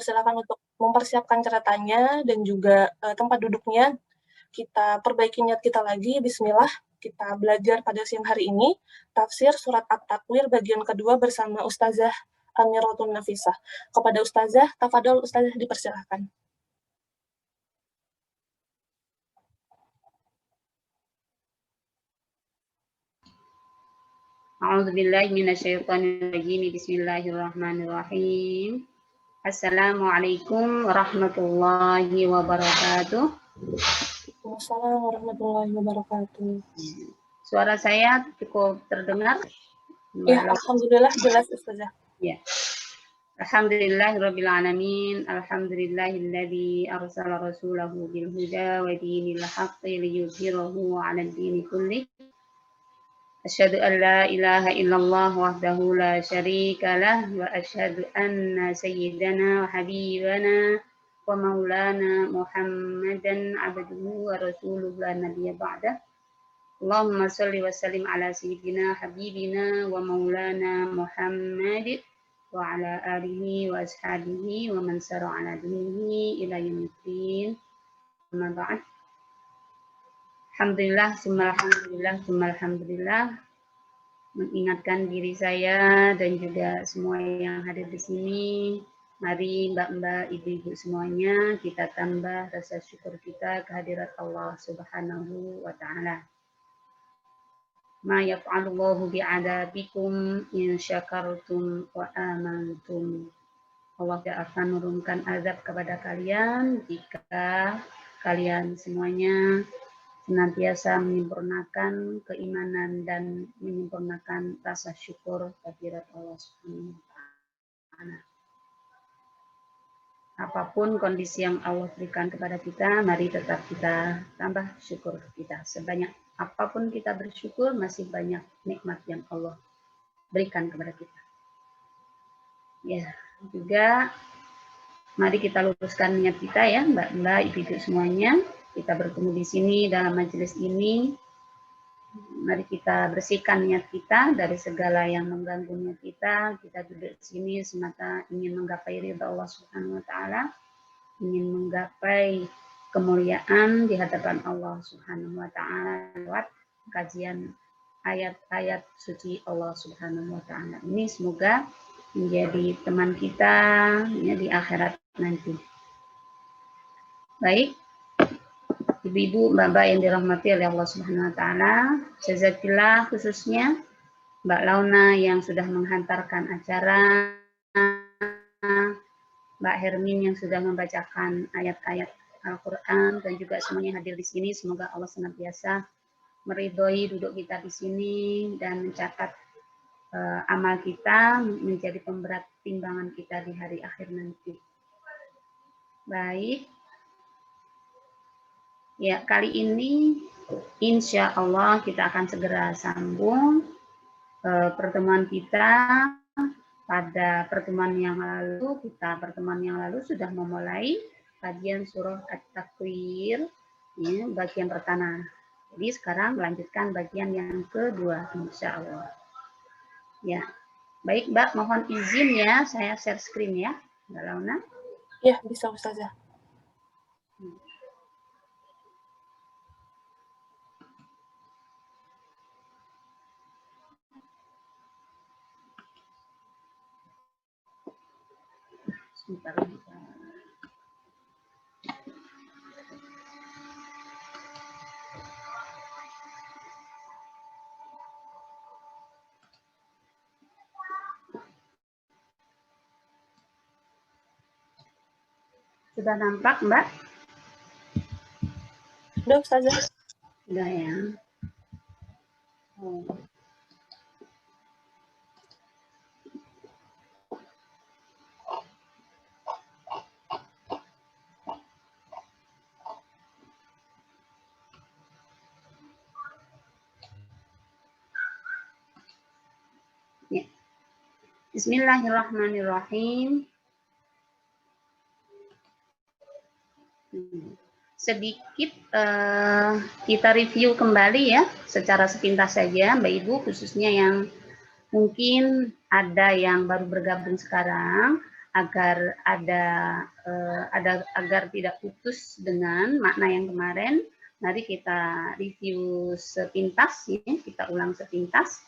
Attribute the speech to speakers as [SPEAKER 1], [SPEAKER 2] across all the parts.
[SPEAKER 1] dipersilakan untuk mempersiapkan catatannya dan juga tempat duduknya. Kita perbaiki niat kita lagi, bismillah. Kita belajar pada siang hari ini, tafsir surat At-Takwir bagian kedua bersama Ustazah Amiratul Nafisah. Kepada Ustazah, tafadhol Ustazah dipersilakan.
[SPEAKER 2] A'udzubillahi minasyaitonirrajim. Bismillahirrahmanirrahim. Assalamualaikum warahmatullahi wabarakatuh.
[SPEAKER 1] Waalaikumsalam warahmatullahi wabarakatuh.
[SPEAKER 2] Suara saya cukup terdengar?
[SPEAKER 1] Ya, alhamdulillah jelas Ustazah.
[SPEAKER 2] Ya. Alhamdulillahirabbil alamin. Alhamdulillahilladzi arsala rasulahu bil huda wa dinil haqqi liyudhhirahu 'alad dini kullih. Asyhadu an la ilaha illallah wahdahu la syarika lah wa asyhadu anna sayyidana wa habibana wa maulana Muhammadan abduhu wa rasuluhu la nabiyya ba'dah. Allahumma shalli wa sallim ala sayyidina habibina wa maulana Muhammad wa ala alihi wa ashabihi wa man sara ala dinihi ila yaumiddin. Amma ba'd. Alhamdulillah, alhamdulillah, mengingatkan diri saya dan juga semua yang hadir di sini. Mari mbak-mbak, ibu-ibu semuanya, kita tambah rasa syukur kita kehadirat Allah Subhanahu wa Ta'ala. Ma yaf'alullahu bi'adabikum in syakartum wa amantum. Allah tidak akan menurunkan azab kepada kalian jika kalian semuanya senantiasa menyempurnakan keimanan dan menyempurnakan rasa syukur kehadirat Allah Subhanahu wa Ta'ala. Apapun kondisi yang Allah berikan kepada kita, mari tetap kita tambah syukur kita. Sebanyak apapun kita bersyukur, masih banyak nikmat yang Allah berikan kepada kita. Ya, juga mari kita luruskan niat kita ya, mbak-mbak, ibu-ibu semuanya. Kita bertemu di sini dalam majelis ini. Mari kita bersihkan niat kita dari segala yang mengganggu niat kita. Kita duduk di sini semata ingin menggapai ridha Allah Subhanahu wa Ta'ala, ingin menggapai kemuliaan di hadapan Allah Subhanahu wa Ta'ala lewat kajian ayat-ayat suci Allah Subhanahu wa Ta'ala. Ini semoga menjadi teman kita ya, di akhirat nanti. Baik. Ibu-ibu, mbak-mbak yang dirahmati oleh Allah Subhanahu wa Ta'ala, jazakillah khususnya Mbak Launa yang sudah menghantarkan acara, Mbak Hermin yang sudah membacakan ayat-ayat Al-Quran, dan juga semuanya hadir di sini. Semoga Allah senantiasa meridhoi duduk kita di sini dan mencatat amal kita menjadi pemberat timbangan kita di hari akhir nanti. Baik. Ya, kali ini insya Allah kita akan segera sambung pertemuan kita. Pada pertemuan yang lalu, sudah memulai kajian surah At-Takwir, ya, bagian pertama. Jadi sekarang melanjutkan bagian yang kedua, insya Allah. Ya, baik Mbak, mohon izin ya, saya share screen ya, Mbak Launa.
[SPEAKER 1] Ya, bisa Ustazah.
[SPEAKER 2] Sebentar. Sudah nampak, Mbak?
[SPEAKER 1] Sudah, Ustazah.
[SPEAKER 2] Sudah ya. Oh. Ya. Bismillahirrahmanirrahim. Sedikit kita review kembali ya, secara sepintas saja, Mbak Ibu, khususnya yang mungkin ada yang baru bergabung sekarang, agar agar tidak putus dengan makna yang kemarin. Mari kita review sepintas, ya, kita ulang sepintas.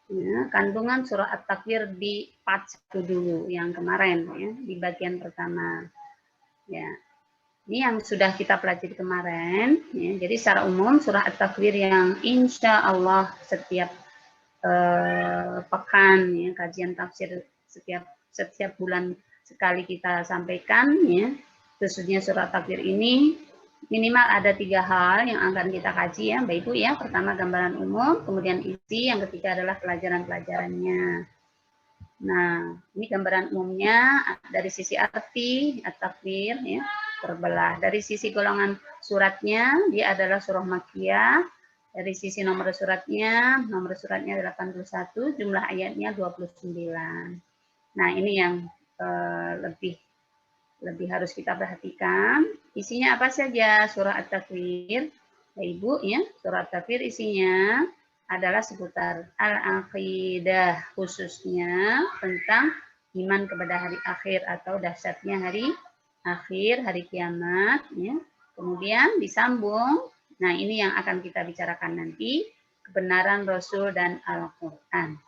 [SPEAKER 2] Ya, kandungan surah At-Takwir di part 1 dulu yang kemarin, ya, di bagian pertama. Ya, ini yang sudah kita pelajari kemarin. Ya, jadi secara umum surah At-Takwir yang insya Allah setiap pekan, ya, kajian tafsir setiap bulan sekali kita sampaikan, ya, khususnya surah At-Takwir ini minimal ada 3 hal yang akan kita kaji, ya Mbak Ibu, ya. Pertama gambaran umum, kemudian isi, yang ketiga adalah pelajaran-pelajarannya. Nah, ini gambaran umumnya dari sisi arti At-Takwir, ya, terbelah. Dari sisi golongan suratnya, dia adalah surah Makkiyah. Dari sisi nomor suratnya 81, jumlah ayatnya 29. Nah, ini yang lebih harus kita perhatikan. Isinya apa saja surah At-Takwir? Ya, Ibu, ya, surah At-Takwir isinya adalah seputar al-aqidah, khususnya tentang iman kepada hari akhir atau dahsyatnya hari akhir, hari kiamat, ya. Kemudian disambung, nah ini yang akan kita bicarakan nanti, kebenaran Rasul dan Al-Quran.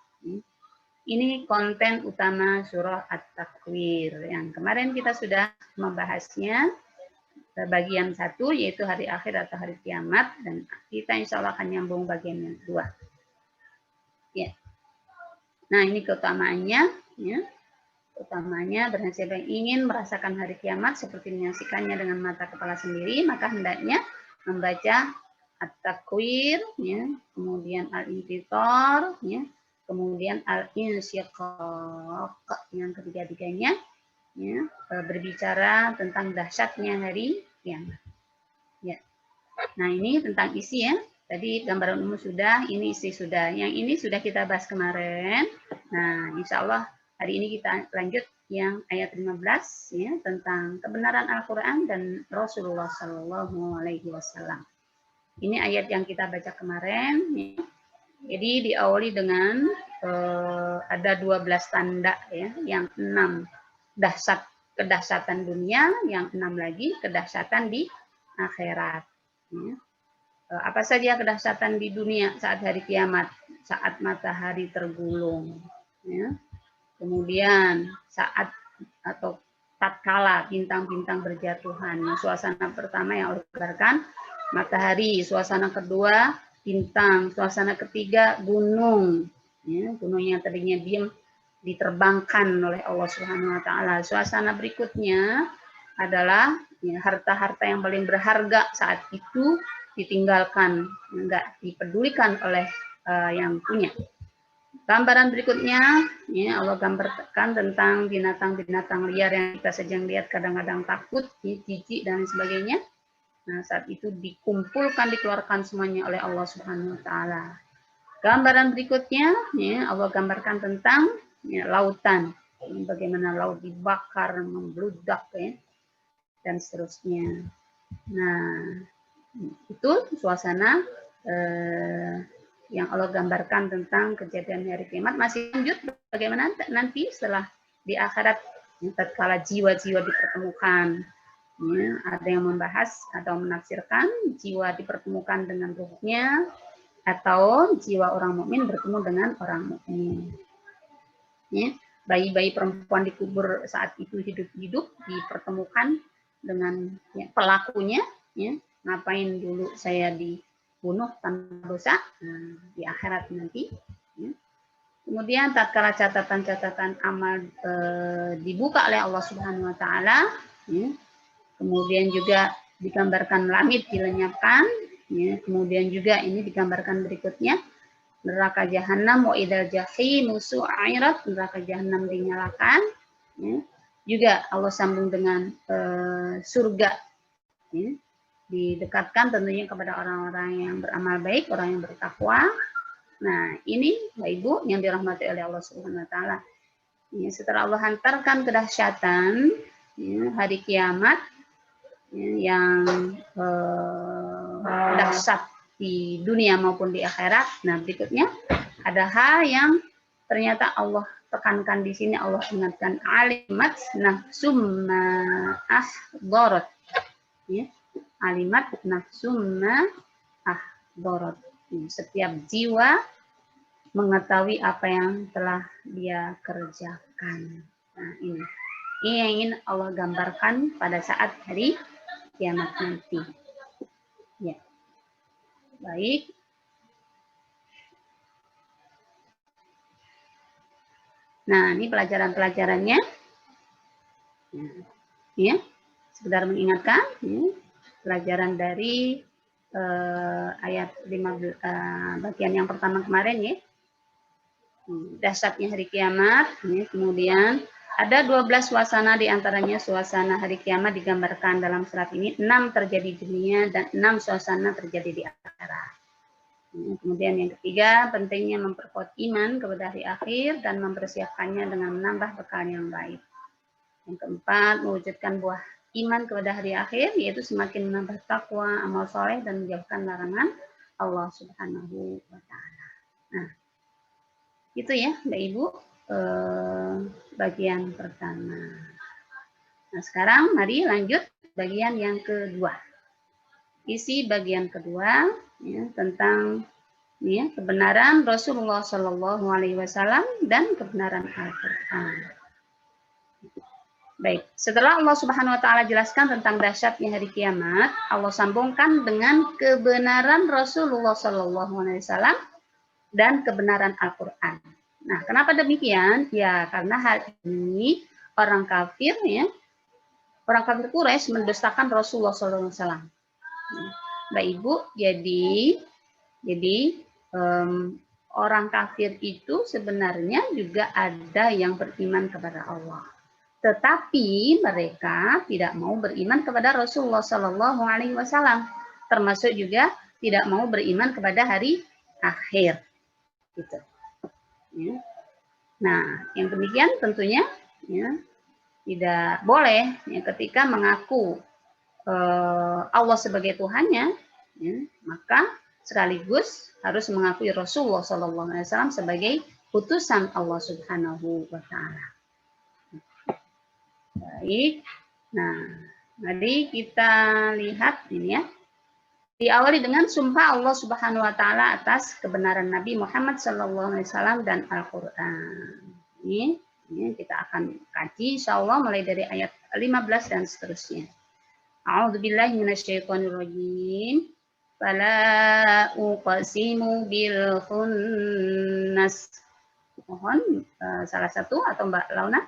[SPEAKER 2] Ini konten utama surah At-Takwir. Yang kemarin kita sudah membahasnya, bagian 1 yaitu hari akhir atau hari kiamat, dan kita insya Allah akan nyambung bagian yang 2. Ya. Nah, ini keutamaannya, ya. Utamanya berhasil yang ingin merasakan hari kiamat seperti menyaksikannya dengan mata kepala sendiri, maka hendaknya membaca At-Takwir, ya, kemudian Al-Infitor, ya, kemudian Al-Insyiqaq, yang ketiga-tiganya, ya, berbicara tentang dahsyatnya hari kiamat. Ya. Nah, ini tentang isi, ya. Tadi gambaran umum sudah, ini isi sudah. Yang ini sudah kita bahas kemarin. Nah, insya Allah hari ini kita lanjut yang ayat 15, ya, tentang kebenaran Al-Quran dan Rasulullah Shallallahu Alaihi Wasallam. Ini ayat yang kita baca kemarin, ya. Jadi diawali dengan ada 12 tanda, ya, yang 6 kedahsyatan dunia, yang 6 lagi kedahsyatan di akhirat. Ya. Apa saja kedahsyatan di dunia saat hari kiamat? Saat matahari tergulung, ya. Kemudian saat atau tatkala bintang-bintang berjatuhan. Nah, suasana pertama yang Allah gambarkan matahari, suasana kedua bintang, suasana ketiga gunung, ya, gunung yang tadinya diam diterbangkan oleh Allah Subhanahu Wa Taala. Suasana berikutnya adalah, ya, harta-harta yang paling berharga saat itu ditinggalkan, enggak dipedulikan oleh yang punya. Gambaran berikutnya, ya, Allah gambarkan tentang binatang-binatang liar yang kita sedang lihat kadang-kadang takut, jijik dan sebagainya. Nah, saat itu dikumpulkan, dikeluarkan semuanya oleh Allah Subhanahu Wa Taala. Gambaran berikutnya, ya, Allah gambarkan tentang, ya, lautan, bagaimana laut dibakar, membludak, ya, dan seterusnya. Nah, itu suasana yang Allah gambarkan tentang kejadian hari kiamat. Masih lanjut bagaimana nanti setelah di akhirat, tatkala jiwa-jiwa dipertemukan, ya, ada yang membahas atau menafsirkan jiwa dipertemukan dengan ruhnya atau jiwa orang mukmin bertemu dengan orang mukmin. Ya, bayi-bayi perempuan dikubur saat itu hidup-hidup dipertemukan dengan, ya, pelakunya, ya. Ngapain dulu saya dibunuh tanpa dosa, nah, di akhirat nanti, ya. Kemudian tatkala catatan-catatan amal dibuka oleh Allah Subhanahu Wa Taala, ya. Kemudian juga digambarkan langit dilenyapkan, ya. Kemudian juga ini digambarkan berikutnya neraka jahanam, wa idal jahimu su'irat, neraka jahanam dinyalakan, ya. Juga Allah sambung dengan surga, ya, didekatkan tentunya kepada orang-orang yang beramal baik, orang yang bertakwa. Nah, ini Bapak Ibu yang dirahmati oleh Allah Subhanahu Wa Taala. Ya, setelah Allah hantarkan kedahsyatan, ya, hari kiamat, ya, yang dahsyat di dunia maupun di akhirat. Nah, berikutnya ada hal yang ternyata Allah tekankan di sini Allah ingatkan alimat nafsum ma ahdarat. Ya. Alimat nafsum ma ahdarat. Setiap jiwa mengetahui apa yang telah dia kerjakan. Nah, ini yang ingin Allah gambarkan pada saat hari kiamat nanti. Ya. Baik. Nah, ini pelajaran-pelajarannya. Ya, sekedar mengingatkan, ya, pelajaran dari ayat 15, bagian yang pertama kemarin, ya. Dahsyatnya hari kiamat, ya. Kemudian ada 12 suasana, diantaranya suasana hari kiamat digambarkan dalam surat ini, 6 terjadi di dunia dan 6 suasana terjadi di akhirat. Kemudian yang ketiga, pentingnya memperkuat iman kepada hari akhir dan mempersiapkannya dengan menambah bekal yang baik. Yang keempat, mewujudkan buah iman kepada hari akhir, yaitu semakin menambah takwa, amal soleh, dan menjauhkan larangan Allah Subhanahu wa Ta'ala. Nah, itu ya, Mbak Ibu, bagian pertama. Nah, sekarang mari lanjut bagian yang kedua. Isi bagian kedua, ya, tentang, ya, kebenaran Rasulullah Shallallahu Alaihi Wasallam dan kebenaran Al-Quran. Baik, setelah Allah Subhanahu Wa Taala jelaskan tentang dahsyatnya hari kiamat, Allah sambungkan dengan kebenaran Rasulullah Shallallahu Alaihi Wasallam dan kebenaran Al-Quran. Nah, kenapa demikian? Ya, karena hal ini orang kafir, ya, orang kafir Quraisy mendustakan Rasulullah Shallallahu Alaihi Wasallam. Mbak Ibu, jadi orang kafir itu sebenarnya juga ada yang beriman kepada Allah. Tetapi mereka tidak mau beriman kepada Rasulullah Shallallahu Alaihi Wasallam, termasuk juga tidak mau beriman kepada hari akhir. Gitu. Ya. Nah, yang demikian tentunya, ya, tidak boleh, ya, ketika mengaku Allah sebagai Tuhannya, ya, maka sekaligus harus mengakui Rasulullah Shallallahu Alaihi Wasallam sebagai utusan Allah Subhanahu Wa Taala. Baik, nah, mari kita lihat ini, ya. Diawali dengan sumpah Allah Subhanahu Wa Taala atas kebenaran Nabi Muhammad Sallallahu Alaihi Wasallam dan Al-Quran. Ini kita akan kaji, insya Allah, mulai dari ayat 15 dan seterusnya. A'udzubillahi minasyaitonirrajim. Fala uqsimu bil khunnas. Mohon salah satu atau Mbak Launa.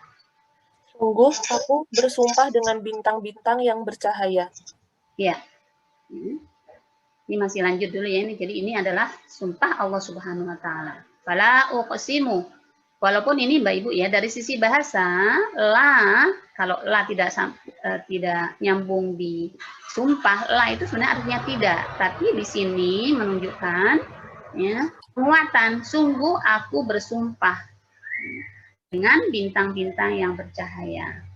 [SPEAKER 1] Sungguh aku bersumpah dengan bintang-bintang yang bercahaya.
[SPEAKER 2] Ya. Ini masih lanjut dulu, ya. Jadi ini adalah sumpah Allah Subhanahu Wa Taala. Fala uqsimu. Walaupun ini Mbak Ibu, ya, dari sisi bahasa, la, kalau la tidak nyambung di sumpah, la itu sebenarnya artinya tidak. Tapi di sini menunjukkan, ya, penguatan. Sungguh aku bersumpah dengan bintang-bintang yang bercahaya.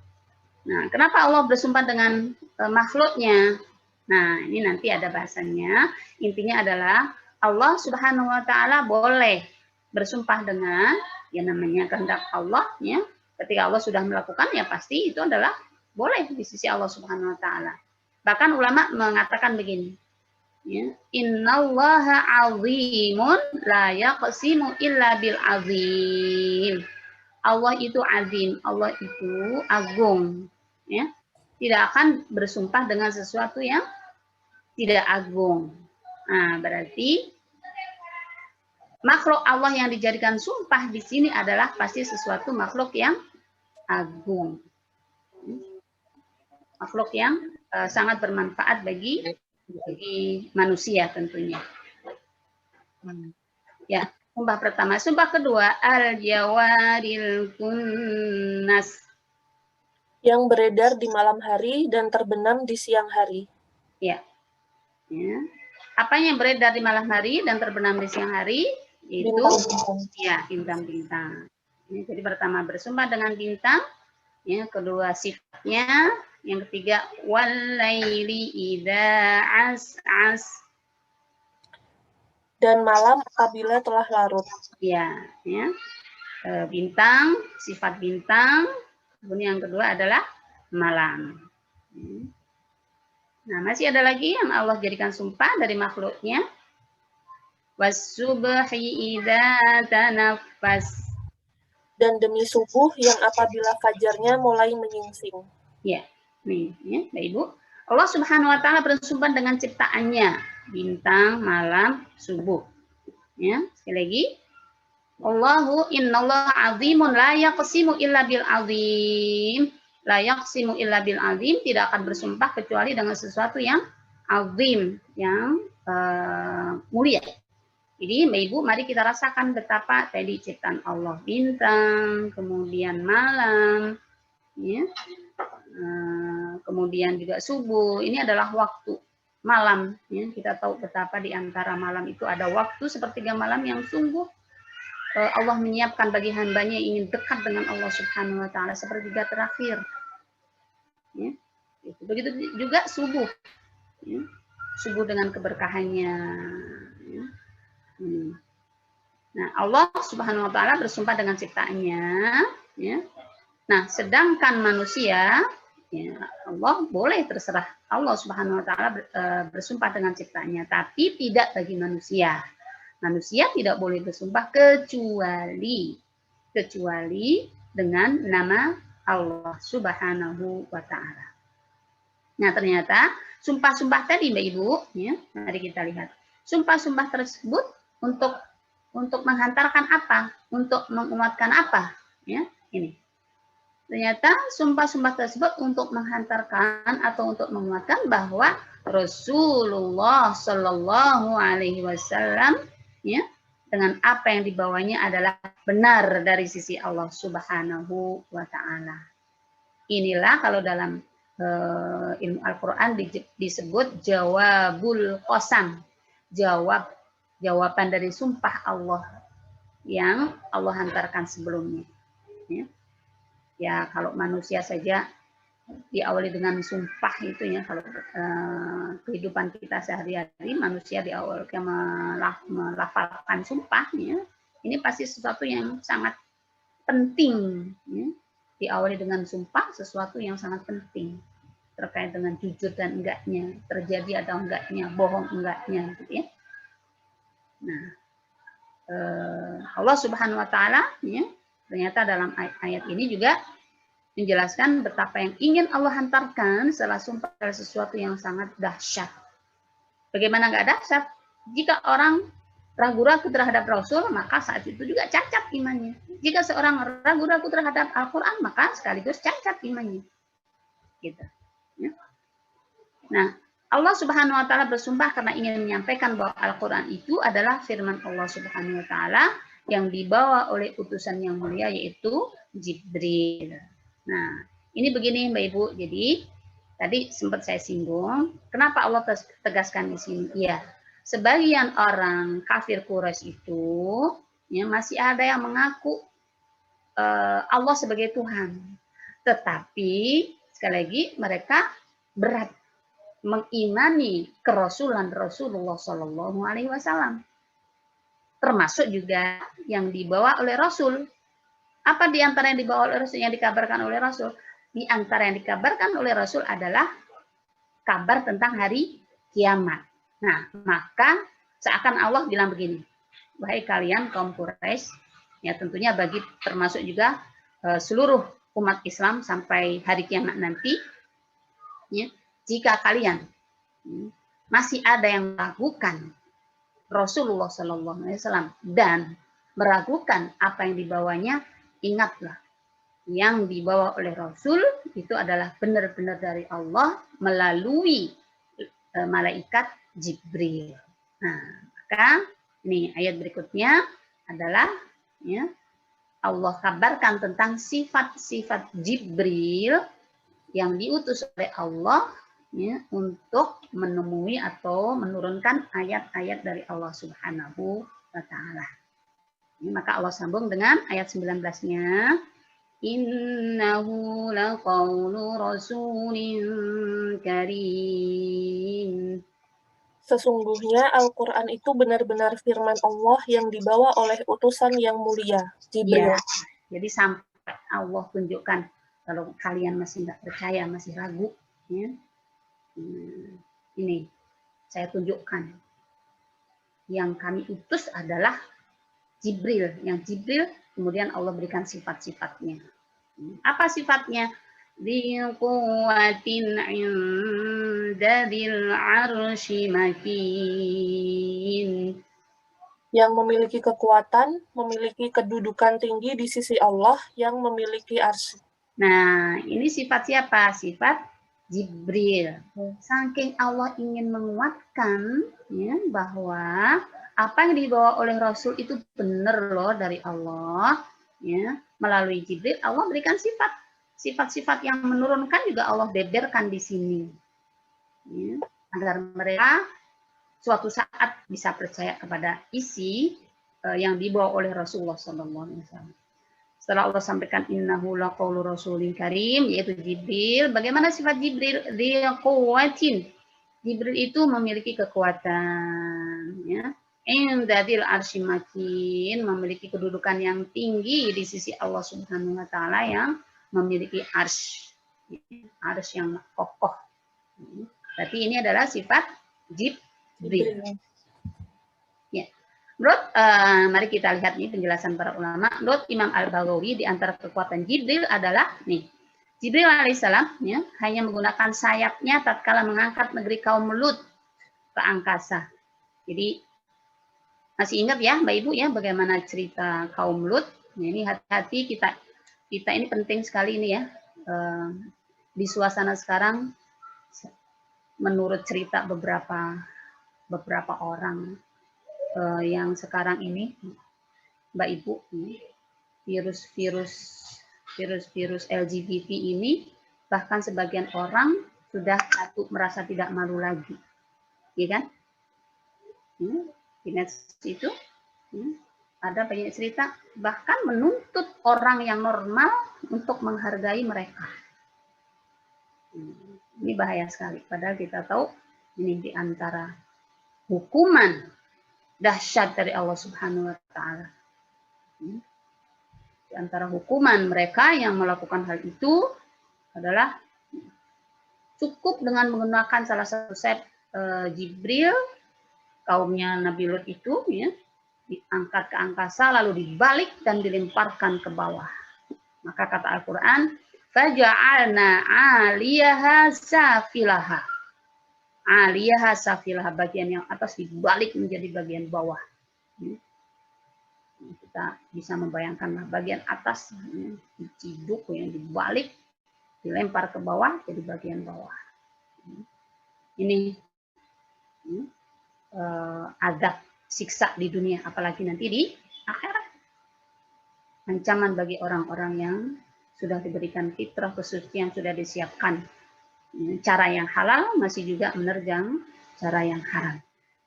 [SPEAKER 2] Nah, kenapa Allah bersumpah dengan makhluknya? Nah, ini nanti ada bahasannya. Intinya adalah Allah Subhanahu Wa Taala boleh bersumpah dengan, ya, namanya kehendak Allah, ya. Ketika Allah sudah melakukan, ya pasti itu adalah boleh di sisi Allah Subhanahu Wa Taala. Bahkan ulama mengatakan begini, ya, Innallaha azimun la yaqsimu illa bil azim. Allah itu azim, Allah itu agung, ya. Tidak akan bersumpah dengan sesuatu yang tidak agung. Nah, berarti makhluk Allah yang dijadikan sumpah di sini adalah pasti sesuatu makhluk yang agung. Makhluk yang sangat bermanfaat bagi manusia tentunya. Ya, sumpah pertama. Sumpah kedua, al-jawaril kunnas.
[SPEAKER 1] Yang beredar di malam hari dan terbenam di siang hari.
[SPEAKER 2] Ya. Ya. Apa yang beredar di malam hari dan terbenam di siang hari? Itu bintang-bintang. Ya, bintang-bintang. Jadi pertama bersumpah dengan bintang, ya, kedua sifatnya, yang ketiga walaili idza as'as. Dan malam apabila telah larut. Ya, ya. bintang, sifat bintang. Kemudian yang kedua adalah malam. Nah, masih ada lagi yang Allah jadikan sumpah dari makhluknya. Was-subhi idza tanaffas.
[SPEAKER 1] Dan demi subuh yang apabila fajarnya mulai menyingsing.
[SPEAKER 2] Ya, nih, ya, Mbak Ibu. Allah Subhanahu wa taala bersumpah dengan ciptaannya, bintang, malam, subuh. Ya, sekali lagi. Allahu innallaha azimun la yaqsimu illa bil azim. La yaqsimu illa bil azim, tidak akan bersumpah kecuali dengan sesuatu yang azim, yang mulia. Jadi Mbak Ibu, mari kita rasakan betapa tadi ciptaan Allah, bintang, kemudian malam, ya, kemudian juga subuh. Ini adalah waktu malam. Ya. Kita tahu betapa di antara malam itu ada waktu sepertiga malam yang sungguh Allah menyiapkan bagi hambanya yang ingin dekat dengan Allah Subhanahu Wa Taala sepertiga terakhir. Ya. Begitu juga subuh, ya. Subuh dengan keberkahannya. Ya. Nah, Allah Subhanahu Wa Taala bersumpah dengan ciptaannya. Ya. Nah, sedangkan manusia, ya, Allah boleh terserah Allah Subhanahu Wa Taala bersumpah dengan ciptaannya, tapi tidak bagi manusia. Manusia tidak boleh bersumpah kecuali dengan nama Allah Subhanahu wa Ta'ala. Nah, ternyata sumpah-sumpah tadi Mbak Ibu, ya, mari kita lihat. Sumpah-sumpah tersebut untuk menghantarkan apa? Untuk menguatkan apa? Ya, ini. Ternyata sumpah-sumpah tersebut untuk menghantarkan atau untuk menguatkan bahwa Rasulullah Shallallahu Alaihi Wasallam, ya, dengan apa yang dibawanya adalah benar dari sisi Allah Subhanahu wa Ta'ala. Inilah kalau dalam ilmu Al-Quran disebut jawabul qasam, jawaban dari sumpah Allah yang Allah hantarkan sebelumnya. Ya, kalau manusia saja diawali dengan sumpah itu ya, kalau kehidupan kita sehari-hari manusia diawalkan melafalkan sumpah ya, ini pasti sesuatu yang sangat penting ya. Diawali dengan sumpah sesuatu yang sangat penting terkait dengan jujur dan enggaknya, terjadi atau enggaknya, bohong enggaknya gitu ya. Nah, Allah Subhanahu wa Ta'ala ya, ternyata dalam ayat ini juga menjelaskan betapa yang ingin Allah hantarkan setelah sumpah adalah sesuatu yang sangat dahsyat. Bagaimana nggak dahsyat? Jika orang ragu-ragu terhadap Rasul, maka saat itu juga cacat imannya. Jika seorang ragu-ragu terhadap Al-Quran, maka sekaligus cacat imannya. Gitu. Ya. Nah, Allah Subhanahu wa Ta'ala bersumpah karena ingin menyampaikan bahwa Al-Quran itu adalah firman Allah Subhanahu wa Ta'ala yang dibawa oleh utusan yang mulia, yaitu Jibril. Nah, ini begini Mbak Ibu. Jadi, tadi sempat saya singgung, kenapa Allah tegaskan di sini? Iya, sebagian orang kafir Quraisy itu ya, masih ada yang mengaku Allah sebagai Tuhan. Tetapi, sekali lagi, mereka berat mengimani kerasulan Rasulullah Shallallahu Alaihi Wasallam. Termasuk juga yang dibawa oleh Rasul. Apa di antara yang dibawa oleh Rasul, yang dikabarkan oleh Rasul? Di antara yang dikabarkan oleh Rasul adalah kabar tentang hari kiamat. Nah, maka seakan Allah bilang begini, wahai kalian kaum Quraisy, ya tentunya bagi termasuk juga seluruh umat Islam sampai hari kiamat nanti, ya, jika kalian masih ada yang meragukan Rasulullah SAW dan meragukan apa yang dibawanya, ingatlah, yang dibawa oleh Rasul itu adalah benar-benar dari Allah melalui malaikat Jibril. Nah, maka ini ayat berikutnya adalah ya, Allah kabarkan tentang sifat-sifat Jibril yang diutus oleh Allah ya, untuk menemui atau menurunkan ayat-ayat dari Allah Subhanahu wa Ta'ala. Maka Allah sambung dengan ayat 19-nya. Innahu laqawlu rasulin karim.
[SPEAKER 1] Sesungguhnya Al-Quran itu benar-benar firman Allah yang dibawa oleh utusan yang mulia, Jibril.
[SPEAKER 2] Ya, jadi sampai Allah tunjukkan, kalau kalian masih nggak percaya, masih ragu, ya, ini saya tunjukkan. Yang kami utus adalah Jibril. Yang Jibril kemudian Allah berikan sifat-sifatnya. Apa sifatnya? Di quwwatin inda dzil arsy makin.
[SPEAKER 1] Yang memiliki kekuatan, memiliki kedudukan tinggi di sisi Allah yang memiliki arsy.
[SPEAKER 2] Nah, ini sifat siapa? Sifat Jibril. Saking Allah ingin menguatkan ya, bahwa apa yang dibawa oleh Rasul itu benar loh dari Allah. Ya, melalui Jibril Allah berikan sifat-sifat yang menurunkan juga Allah beberkan di sini. Ya, agar mereka suatu saat bisa percaya kepada isi yang dibawa oleh Rasulullah SAW. Setelah Allah sampaikan innahu laqaulu rasulin karim, yaitu Jibril. Bagaimana sifat Jibril? Dia quwwatin. Jibril itu memiliki kekuatan, ya. Indadil arsy makin, memiliki kedudukan yang tinggi di sisi Allah Subhanahu wa taala yang memiliki arsy. Arsy yang kokoh. Berarti ini adalah sifat Jibril. Ya. Menurut, mari kita lihat nih penjelasan para ulama. Menurut Imam Al-Baghawi, di antara kekuatan Jibril adalah nih, Jibril alaihissalam ya, hanya menggunakan sayapnya tatkala mengangkat negeri kaum Lut ke angkasa. Jadi masih ingat ya, Mbak Ibu ya, bagaimana cerita kaum Lut? Nah, ini hati-hati kita ini penting sekali ini ya. Di suasana sekarang, menurut cerita beberapa orang. Yang sekarang ini, Mbak Ibu, virus LGBT ini, bahkan sebagian orang sudah merasa tidak malu lagi, ya kan? Di medsos itu ada banyak cerita, bahkan menuntut orang yang normal untuk menghargai mereka. Ini bahaya sekali, padahal kita tahu ini di antara hukuman dahsyat dari Allah Subhanahu wa taala. Di antara hukuman mereka yang melakukan hal itu adalah cukup dengan menggunakan salah satu sayap Jibril, kaumnya Nabi Lut itu ya, diangkat ke angkasa lalu dibalik dan dilemparkan ke bawah. Maka kata Al-Qur'an, faja'alna 'aliyaha safilaha. Aliyah safilah, bagian yang atas dibalik menjadi bagian bawah. Kita bisa membayangkan bagian atas diciduk yang dibalik, dilempar ke bawah jadi bagian bawah. Ini azab siksa di dunia, apalagi nanti di akhirat. Ancaman bagi orang-orang yang sudah diberikan fitrah kesucian, sudah disiapkan cara yang halal, masih juga menerjang cara yang haram.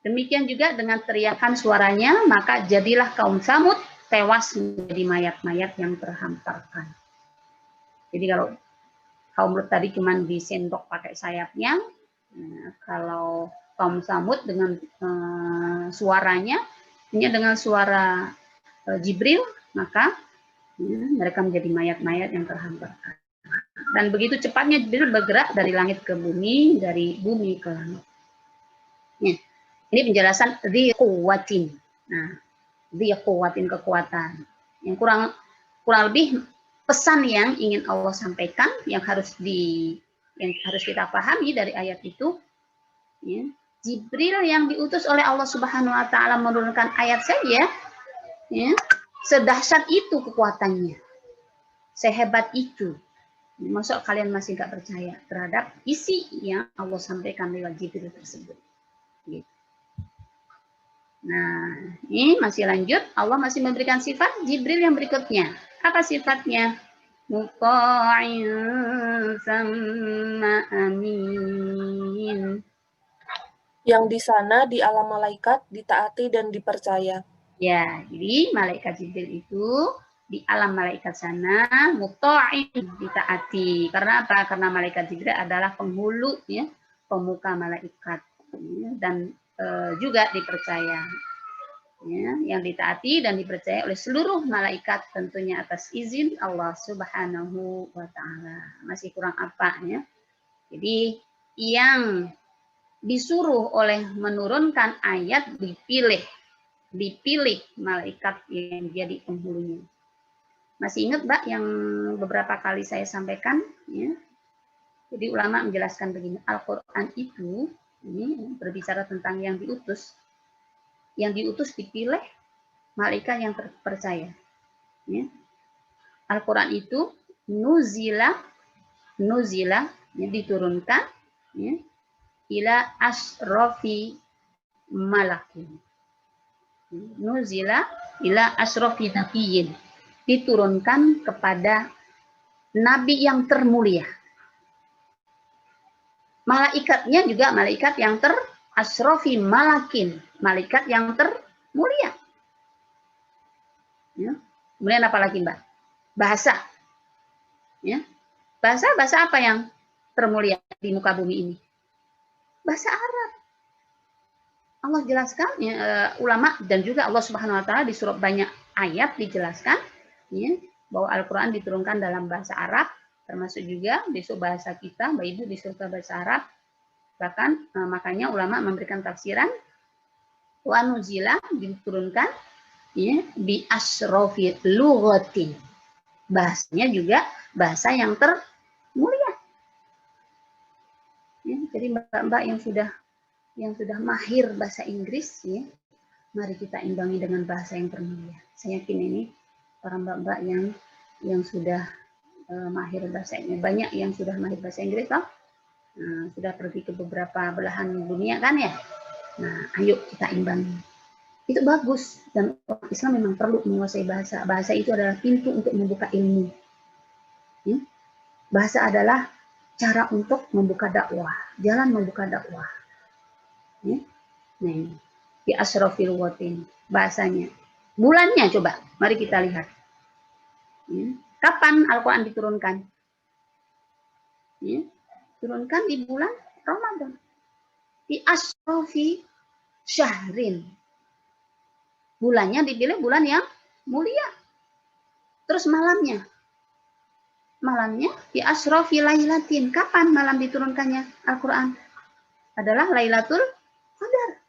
[SPEAKER 2] Demikian juga dengan teriakan suaranya, maka jadilah kaum Samud tewas menjadi mayat-mayat yang terhamparkan. Jadi kalau kaum Lut tadi cuma disendok pakai sayapnya, kalau kaum Samud dengan suaranya, hanya dengan suara Jibril, maka mereka menjadi mayat-mayat yang terhamparkan. Dan begitu cepatnya Jibril bergerak dari langit ke bumi, dari bumi ke langit. Ya. Ini penjelasan dzi quwwatin. Nah, dzi quwwatin, kekuatan. Yang kurang lebih pesan yang ingin Allah sampaikan, yang harus kita pahami dari ayat itu. Ya. Jibril yang diutus oleh Allah Subhanahu wa taala menurunkan ayat saja, ya, sedahsyat itu kekuatannya. Sehebat itu. Masuk kalian masih nggak percaya terhadap isi yang Allah sampaikan lewat Jibril tersebut. Gitu. Nah, ini masih lanjut. Allah masih memberikan sifat Jibril yang berikutnya. Apa sifatnya? Muta'in sama amin.
[SPEAKER 1] Yang di sana di alam malaikat ditaati dan dipercaya.
[SPEAKER 2] Ya, jadi malaikat Jibril itu di alam malaikat sana muta'in, ditaati. Karena apa? Karena malaikat Jibril adalah penghulu ya, pemuka malaikat. Dan juga dipercaya. Ya, yang ditaati dan dipercaya oleh seluruh malaikat tentunya atas izin Allah Subhanahu wa taala. Masih kurang apa ya? Jadi yang disuruh oleh menurunkan ayat dipilih malaikat yang jadi penghulunya. Masih ingat Mbak yang beberapa kali saya sampaikan ya? Jadi ulama menjelaskan begini, Al-Qur'an itu ini berbicara tentang yang diutus. Yang diutus dipilih malaikat yang terpercaya. Ya. Al-Quran itu nuzila ya, diturunkan ya, ila asrofi malakin. Nuzila ila asrofi nabiyin. Diturunkan kepada nabi yang termulia. Malaikatnya juga malaikat yang asrofi malakin. Malaikat yang termulia. Ya. Kemudian apa lagi Mbak? Bahasa. Ya. Bahasa apa yang termulia di muka bumi ini? Bahasa Arab. Allah jelaskan, ya, ulama dan juga Allah Subhanahu Wa Taala di surat banyak ayat dijelaskan ya, bahwa Al-Quran diturunkan dalam bahasa Arab, termasuk juga besok bahasa kita, Mbak Ibu disuruh bahasa Arab. Bahkan makanya ulama memberikan tafsiran wa nuzila diturunkan ya, bi asrofi lughatin. Bahasanya juga bahasa yang termulia. Ya, jadi mbak-mbak yang sudah mahir bahasa Inggris, ya, mari kita imbangi dengan bahasa yang termulia. Saya yakin ini para mbak-mbak yang sudah mahir bahasa Inggris, banyak yang sudah mahir bahasa Inggris, toh? Sudah pergi ke beberapa belahan dunia kan ya. Nah, ayo kita imbangi. Itu bagus dan Islam memang perlu menguasai bahasa. Bahasa itu adalah pintu untuk membuka ilmu. Ya? Bahasa adalah cara untuk membuka dakwah, jalan membuka dakwah. Ya? Nah, ini di asrofil watin bahasanya. Bulannya coba, mari kita lihat. Ya? Kapan Al-Quran diturunkan? Ya? Turunkan di bulan Ramadan. Di asrofi syahrin. Bulannya dipilih bulan yang mulia. Terus malamnya. Malamnya di asrofi lailatin. Kapan malam diturunkannya Al-Quran? Adalah Lailatul Qadar.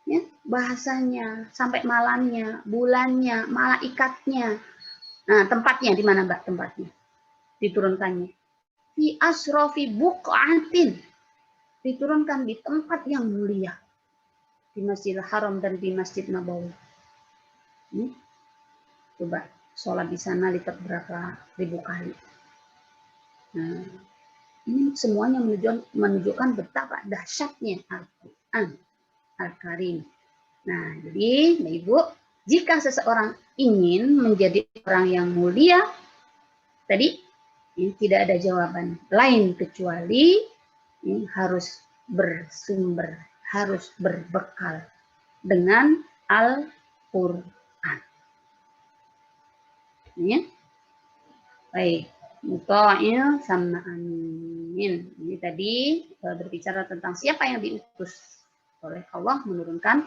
[SPEAKER 2] Ya, bahasanya, sampai malamnya, bulannya, malaikatnya. Nah, tempatnya di mana Mbak tempatnya? Diturunkannya. Di asrofi buqatin. Diturunkan di tempat yang mulia. Di Masjidil Haram dan di Masjid Nabawi. Coba sholat di sana lipat berapa ribu kali. Nah, ini semuanya menunjukkan betapa dahsyatnya Al-Quran Al-Karim. Nah, jadi Mbak Ibu, jika seseorang ingin menjadi orang yang mulia, tadi tidak ada jawaban lain kecuali harus bersumber, harus berbekal dengan Al-Quran. Ya. Baik, muta'il sama amin. Ini tadi berbicara tentang siapa yang diutus oleh Allah menurunkan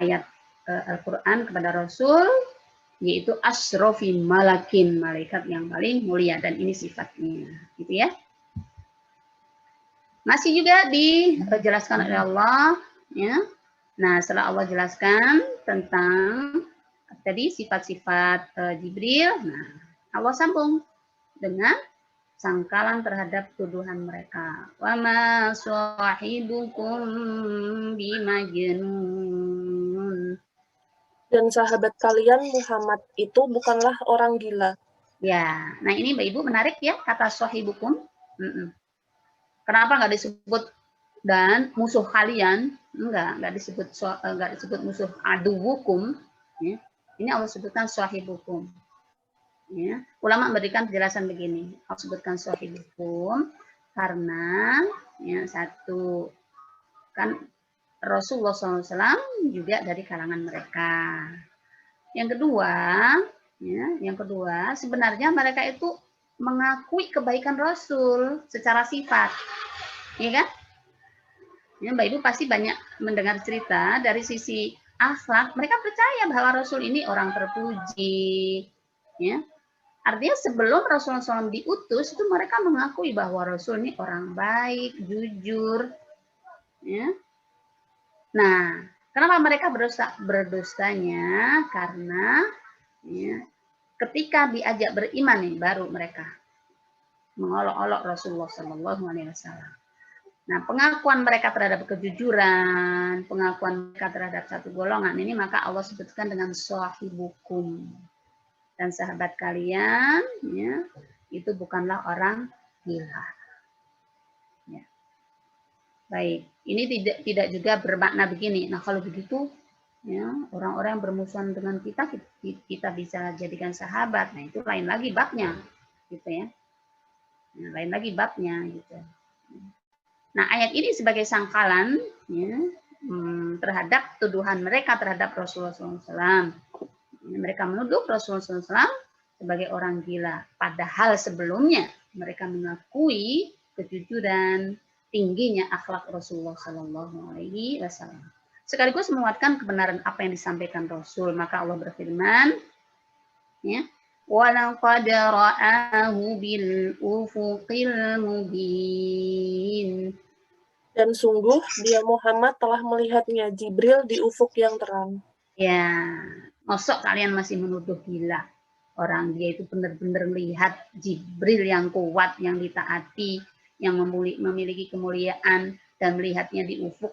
[SPEAKER 2] ayat Al-Quran kepada Rasul, yaitu asrofi malakin, malaikat yang paling mulia, dan ini sifatnya, gitu ya. Masih juga dijelaskan oleh Allah, ya. Nah, setelah Allah jelaskan tentang tadi sifat-sifat Jibril, nah Allah sambung dengan sangkalan terhadap tuduhan mereka. Wa ma sahibukum bimajnun.
[SPEAKER 1] Dan sahabat kalian Muhammad itu bukanlah orang gila.
[SPEAKER 2] Ya, nah ini Mbak Ibu menarik ya kata sahibukum. Kenapa nggak disebut dan musuh kalian? Nggak disebut musuh aduwukum. Ya. Ini Allah sebutkan sahibukum. Ya. Ulama memberikan penjelasan begini. Allah sebutkan sahibukum karena ya satu kan Rasulullah SAW juga dari kalangan mereka. Yang kedua, sebenarnya mereka itu mengakui kebaikan Rasul secara sifat, ya kan? Ya, Mbak Ibu pasti banyak mendengar cerita dari sisi akhlak. Mereka percaya bahwa Rasul ini orang terpuji. Ya. Artinya sebelum Rasulullah SAW diutus, itu mereka mengakui bahwa Rasul ini orang baik, jujur. Ya. Nah, kenapa mereka berdostanya? Karena ya, ketika diajak beriman nih, baru mereka mengolok-olok Rasulullah SAW. Nah, pengakuan mereka terhadap kejujuran, pengakuan mereka terhadap satu golongan ini maka Allah sebutkan dengan sahibukum. Dan sahabat kalian ya, itu bukanlah orang gila. Ya. Baik, ini tidak juga bermakna begini. Nah, kalau begitu ya, orang-orang yang bermusuhan dengan kita bisa jadikan sahabat. Nah, itu lain lagi babnya gitu ya. Nah, lain lagi babnya gitu. Nah, ayat ini sebagai sangkalan ya, terhadap tuduhan mereka terhadap Rasulullah SAW. Mereka menuduh Rasulullah SAW sebagai orang gila. Padahal sebelumnya mereka mengakui kejujuran, tingginya akhlak Rasulullah SAW. Sekaligus menguatkan kebenaran apa yang disampaikan Rasul. Maka Allah berfirman, ya, وَلَقَدْ رَآهُ بِالْأُفُقِ الْمُبِينِ.
[SPEAKER 1] Dan sungguh dia Muhammad telah melihatnya Jibril di ufuk yang terang.
[SPEAKER 2] Ya, mosok kalian masih menuduh gila. Orang dia itu benar-benar melihat Jibril yang kuat, yang ditaati, yang memiliki kemuliaan, dan melihatnya di ufuk.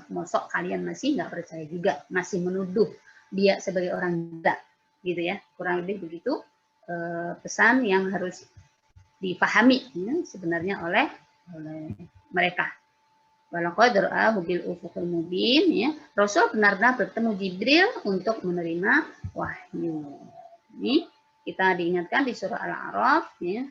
[SPEAKER 2] Mosok kalian masih nggak percaya juga, masih menuduh dia sebagai orang gila, gitu ya. Kurang lebih begitu pesan yang harus dipahami ya, sebenarnya oleh mereka. Walaqad ra'ahu bil ufuqil mubin ya. Rasul benar-benar bertemu Jibril untuk menerima wahyu. Ini kita diingatkan di surah Al-A'raf ya.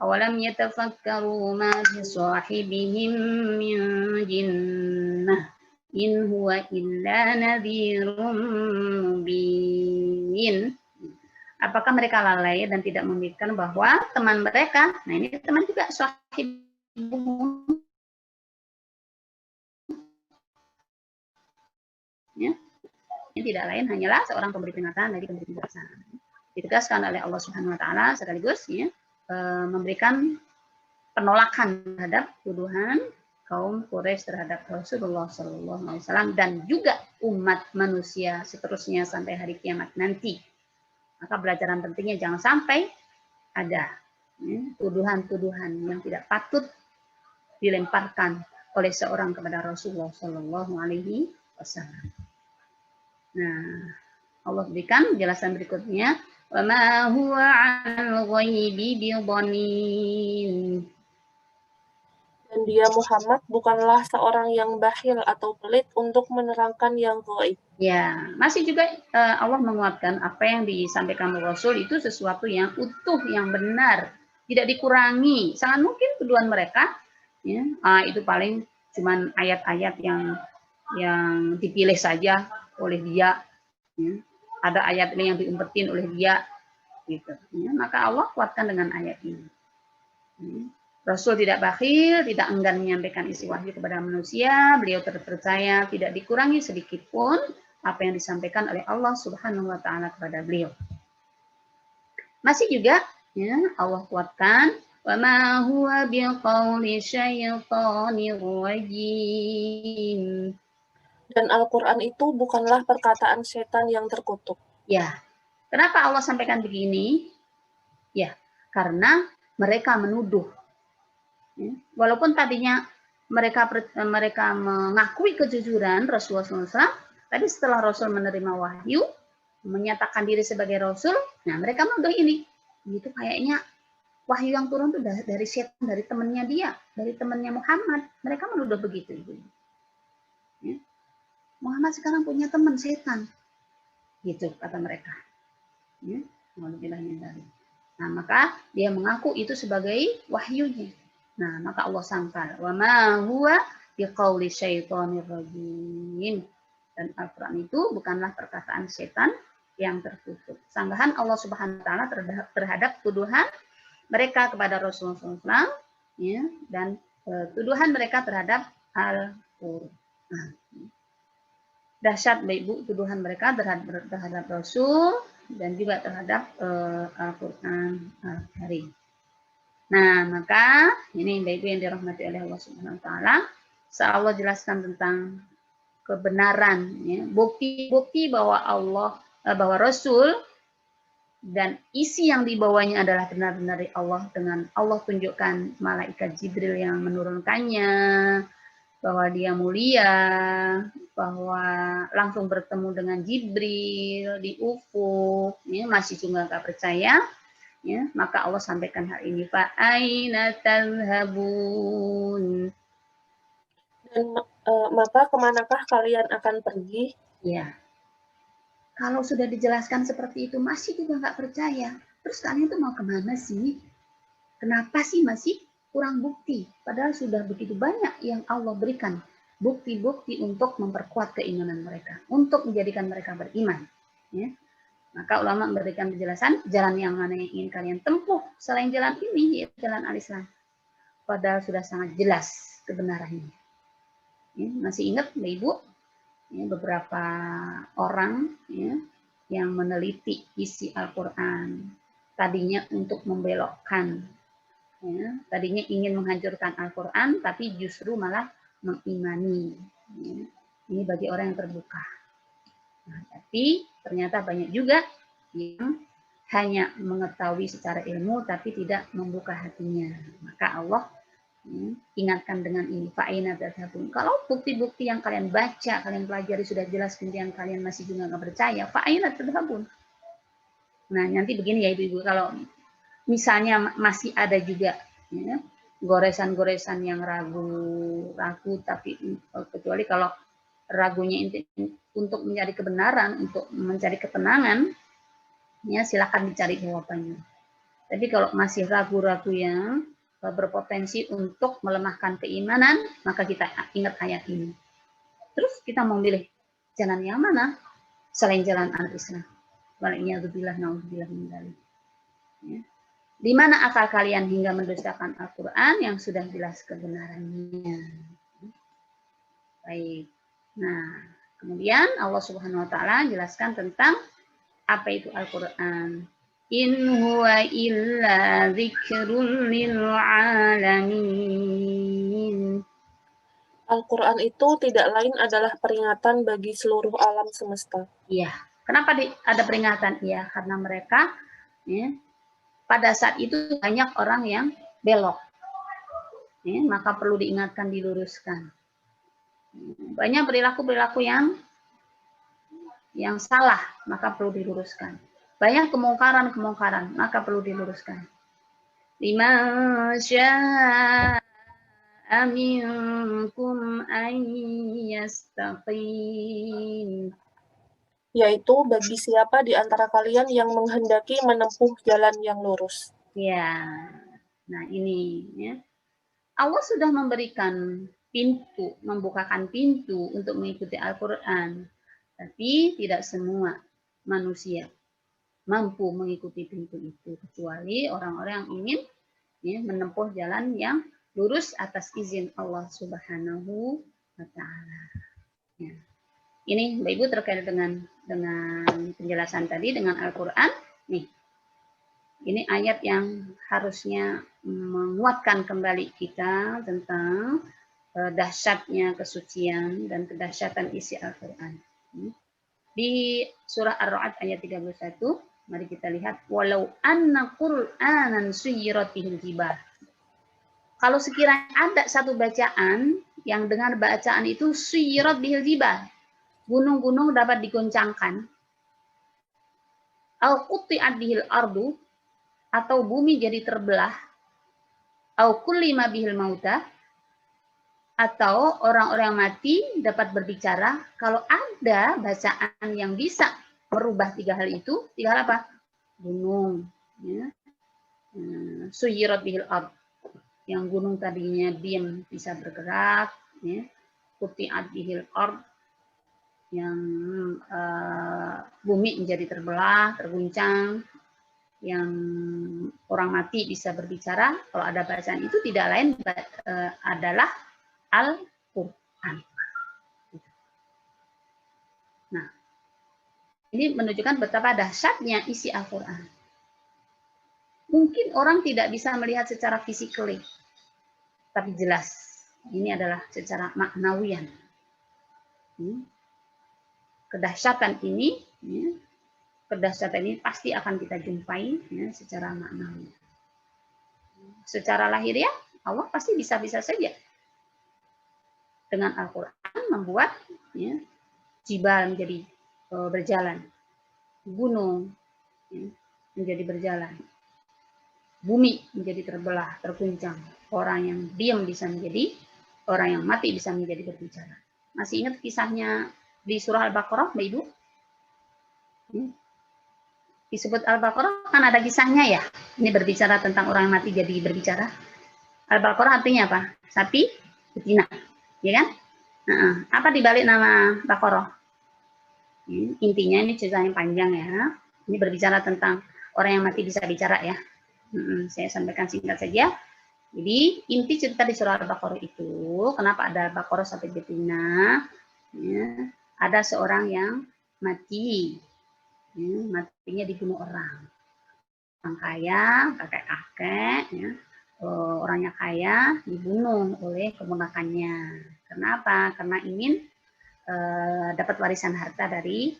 [SPEAKER 2] Awalam yatafakkaru ma bi sahibihim min jinnah in huwa illa nadhirun mubin. Apakah mereka lalai dan tidak memikirkan bahwa teman mereka, nah ini teman juga sahib ya, ini tidak lain hanyalah seorang pemberi peringatan dari pemberi penjelasan. Ditegaskan oleh Allah Subhanahu Wa Taala sekaligus ya, memberikan penolakan terhadap tuduhan kaum Quraisy terhadap Rasulullah SAW dan juga umat manusia seterusnya sampai hari kiamat nanti. Maka pelajaran pentingnya jangan sampai ada tuduhan-tuduhan yang tidak patut dilemparkan oleh seorang kepada Rasulullah SAW. Nah, Allah berikan penjelasan berikutnya. وَمَا هُوَ عَلَى الْغَيْبِ بِضَنِينٍ.
[SPEAKER 1] Dan dia Muhammad bukanlah seorang yang bakhil atau pelit untuk menerangkan yang gaib.
[SPEAKER 2] Ya, masih juga Allah menguatkan apa yang disampaikan Rasul itu sesuatu yang utuh, yang benar, tidak dikurangi. Sangat mungkin tuduhan mereka ya, itu paling cuman ayat-ayat yang dipilih saja oleh dia. Ya. Ada ayat ini yang diumpetin oleh dia, gitu. Ya, maka Allah kuatkan dengan ayat ini. Ya. Rasul tidak bakhil, tidak enggan menyampaikan isi wahyu kepada manusia. Beliau terpercaya, tidak dikurangi sedikit pun apa yang disampaikan oleh Allah Subhanahu Wa Taala kepada beliau. Masih juga, ya, Allah kuatkan, وَمَا هُوَ بِقَوْلِ شَيْطَانٍ رَجِيمٍ.
[SPEAKER 1] Dan Al-Quran itu bukanlah perkataan setan yang terkutuk.
[SPEAKER 2] Ya, kenapa Allah sampaikan begini? Ya, karena mereka menuduh. Ya, walaupun tadinya mereka mengakui kejujuran Rasulullah SAW, tapi setelah Rasul menerima wahyu, menyatakan diri sebagai Rasul, nah mereka menuduh ini. Itu kayaknya wahyu yang turun itu dari setan, dari temannya dia, dari temannya Muhammad. Mereka menuduh begitu. Ya. Muhammad sekarang punya teman setan. Gitu kata mereka. Ya. Nah, maka dia mengaku itu sebagai wahyunya. Nah, maka Allah sangkal, wa ma huwa biqauli syaitonir rajim. Dan Al-Qur'an itu bukanlah perkataan setan yang tertutup. Sanggahan Allah Subhanahu wa taala terhadap tuduhan mereka kepada Rasulullah SAW ya, dan tuduhan mereka terhadap kufur. Nah, dahsyat Bapak Ibu tuduhan mereka terhadap Rasul dan juga terhadap Al-Quran Al-Karim. Nah, maka ini Bapak Ibu yang dirahmati oleh Allah Subhanahu wa taala, Allah jelaskan tentang kebenaran, ya, bukti-bukti bahwa bahwa Rasul dan isi yang dibawanya adalah benar-benar dari Allah, dengan Allah tunjukkan malaikat Jibril yang menurunkannya, bahwa dia mulia, bahwa langsung bertemu dengan Jibril di ufuk, ya, masih juga nggak percaya, ya, maka Allah sampaikan hal ini, fa aina tadhhabun.
[SPEAKER 1] Dan maka kemanakah kalian akan pergi?
[SPEAKER 2] Ya, kalau sudah dijelaskan seperti itu masih juga nggak percaya, terus kalian tuh mau kemana sih? Kenapa sih masih kurang bukti? Padahal sudah begitu banyak yang Allah berikan bukti-bukti untuk memperkuat keimanan mereka, untuk menjadikan mereka beriman. Ya. Maka ulama memberikan penjelasan jalan yang mana yang ingin kalian tempuh selain jalan ini, yaitu jalan al-Islam. Padahal sudah sangat jelas kebenarannya. Ya, masih ingat, Mbak Ibu, ya, beberapa orang, ya, yang meneliti isi Al-Quran, tadinya untuk membelokkan, ya, tadinya ingin menghancurkan Al-Quran, tapi justru malah mengimani. Ya. Ini bagi orang yang terbuka. Nah, tapi ternyata banyak juga yang hanya mengetahui secara ilmu tapi tidak membuka hatinya. Maka Allah ingatkan dengan ini, fa'ina tadhhabun. Kalau bukti-bukti yang kalian baca, kalian pelajari sudah jelas, kemudian kalian masih juga nggak percaya, fa'ina tadhhabun. Nah, nanti begini ya Ibu-ibu, kalau misalnya masih ada juga, ya, goresan-goresan yang ragu, tapi kecuali kalau ragunya untuk mencari kebenaran, untuk mencari ketenangan, ya silakan dicari jawabannya. Tapi kalau masih ragu-ragu yang berpotensi untuk melemahkan keimanan, maka kita ingat ayat ini. Terus kita mau milih jalan yang mana selain jalan al-Islam? Waliyadzubillah, naudzubillah min dzalik. Ya. Di mana akal kalian hingga mendustakan Al-Quran yang sudah jelas kebenarannya? Baik. Nah, kemudian Allah Subhanahu wa taala jelaskan tentang apa itu Al-Quran. In huwa illa dzikrul lil alamin.
[SPEAKER 1] Al-Quran itu tidak lain adalah peringatan bagi seluruh alam semesta.
[SPEAKER 2] Iya. Kenapa ada peringatan? Iya, karena mereka, ya, pada saat itu banyak orang yang belok. Ya, maka perlu diingatkan, diluruskan. Banyak perilaku-perilaku yang salah, maka perlu diluruskan. Banyak kemungkaran, maka perlu diluruskan. Liman syaa minkum an yastaqim.
[SPEAKER 1] Yaitu bagi siapa di antara kalian yang menghendaki menempuh jalan yang lurus.
[SPEAKER 2] Ya, nah ini, ya. Allah sudah memberikan pintu, membukakan pintu untuk mengikuti Al-Quran. Tapi tidak semua manusia mampu mengikuti pintu itu, kecuali orang-orang yang ingin, ya, menempuh jalan yang lurus atas izin Allah Subhanahu wa taala. Ya. Ini Mbak Ibu terkait dengan penjelasan tadi dengan Al-Quran. Nih, ini ayat yang harusnya menguatkan kembali kita tentang dahsyatnya kesucian dan kedahsyatan isi Al-Quran. Di surah Ar-Ra'd ayat 31, mari kita lihat, walau anna Qur'anan suyirat bihil jibal. Kalau sekiranya ada satu bacaan yang dengan bacaan itu suyirat bihil jibal, gunung-gunung dapat digoncangkan, au qutti'at bihil ardu, atau bumi jadi terbelah, au kullima bihil mauta, atau orang-orang mati dapat berbicara. Kalau ada bacaan yang bisa merubah tiga hal itu, tiga hal apa? Gunung, ya. Suyirat bihil ard, yang gunung tadinya diam bisa bergerak, ya. Qutti'at bihil ard, yang bumi menjadi terbelah, terguncang, yang orang mati bisa berbicara. Kalau ada bacaan itu tidak lain adalah Al-Quran. Al-Quran. Nah, ini menunjukkan betapa dahsyatnya isi Al-Quran. Mungkin orang tidak bisa melihat secara fisikally, tapi jelas ini adalah secara maknawian. Kedahsyatan ini, kedahsyatan ini pasti akan kita jumpai secara maknawi. Secara lahiriah, Allah pasti bisa-bisa saja dengan Al-Quran membuat jibal menjadi berjalan, gunung menjadi berjalan, bumi menjadi terbelah, terguncang, orang yang diam bisa menjadi, orang yang mati bisa menjadi berbicara. Masih ingat kisahnya di surah Al-Baqarah, Mbak Ibu? Disebut Al-Baqarah kan ada kisahnya ya. Ini berbicara tentang orang mati jadi berbicara. Al-Baqarah artinya apa? Sapi betina, ya kan? Apa dibalik nama Baqarah? Intinya ini cerita yang panjang ya. Ini berbicara tentang orang yang mati bisa bicara ya. Saya sampaikan singkat saja. Jadi inti cerita di surah Al-Baqarah itu, kenapa ada Baqarah sampai betina? Ya, ada seorang yang mati, matinya dibunuh orang kaya, kakek-kakek, orangnya kaya dibunuh oleh keponakannya. Kenapa? Karena ingin dapat warisan harta dari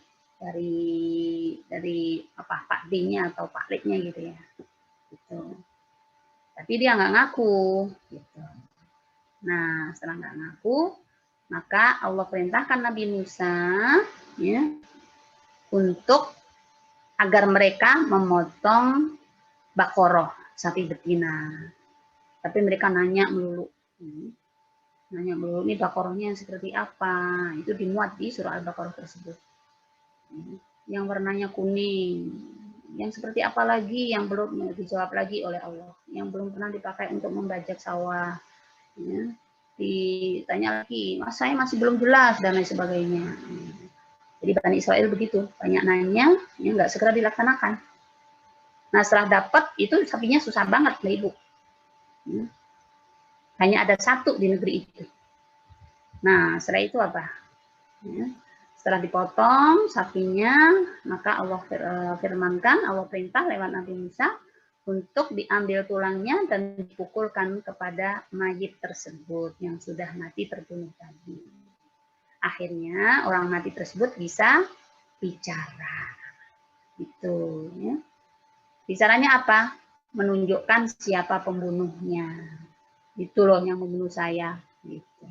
[SPEAKER 2] apa Pak D-nya atau Pak D-nya gitu ya. Gitu. Tapi dia nggak ngaku. Gitu. Nah, setelah nggak ngaku, maka Allah perintahkan Nabi Musa ya, untuk agar mereka memotong Baqarah, sapi betina. Tapi mereka nanya melulu. Ini Baqarahnya yang seperti apa? Itu dimuat di surah Al-Baqarah tersebut. Yang warnanya kuning. Yang seperti apa lagi yang belum dijawab lagi oleh Allah. Yang belum pernah dipakai untuk membajak sawah. Ya. Ditanya lagi, mas saya masih belum jelas dan lain sebagainya. Jadi Bani Israel begitu, banyak nanya, ya nggak segera dilaksanakan. Nah setelah dapat itu sapinya susah banget lah Ibu. Hanya ada satu di negeri itu. Nah setelah itu apa? Ya, setelah dipotong sapinya, maka Allah firmankan, Allah perintah lewat Nabi Musa untuk diambil tulangnya dan dipukulkan kepada mayit tersebut yang sudah mati terbunuh tadi. Akhirnya orang mati tersebut bisa bicara. Gitu ya. Bicaranya apa? Menunjukkan siapa pembunuhnya. Itu loh yang membunuh saya. Gitu.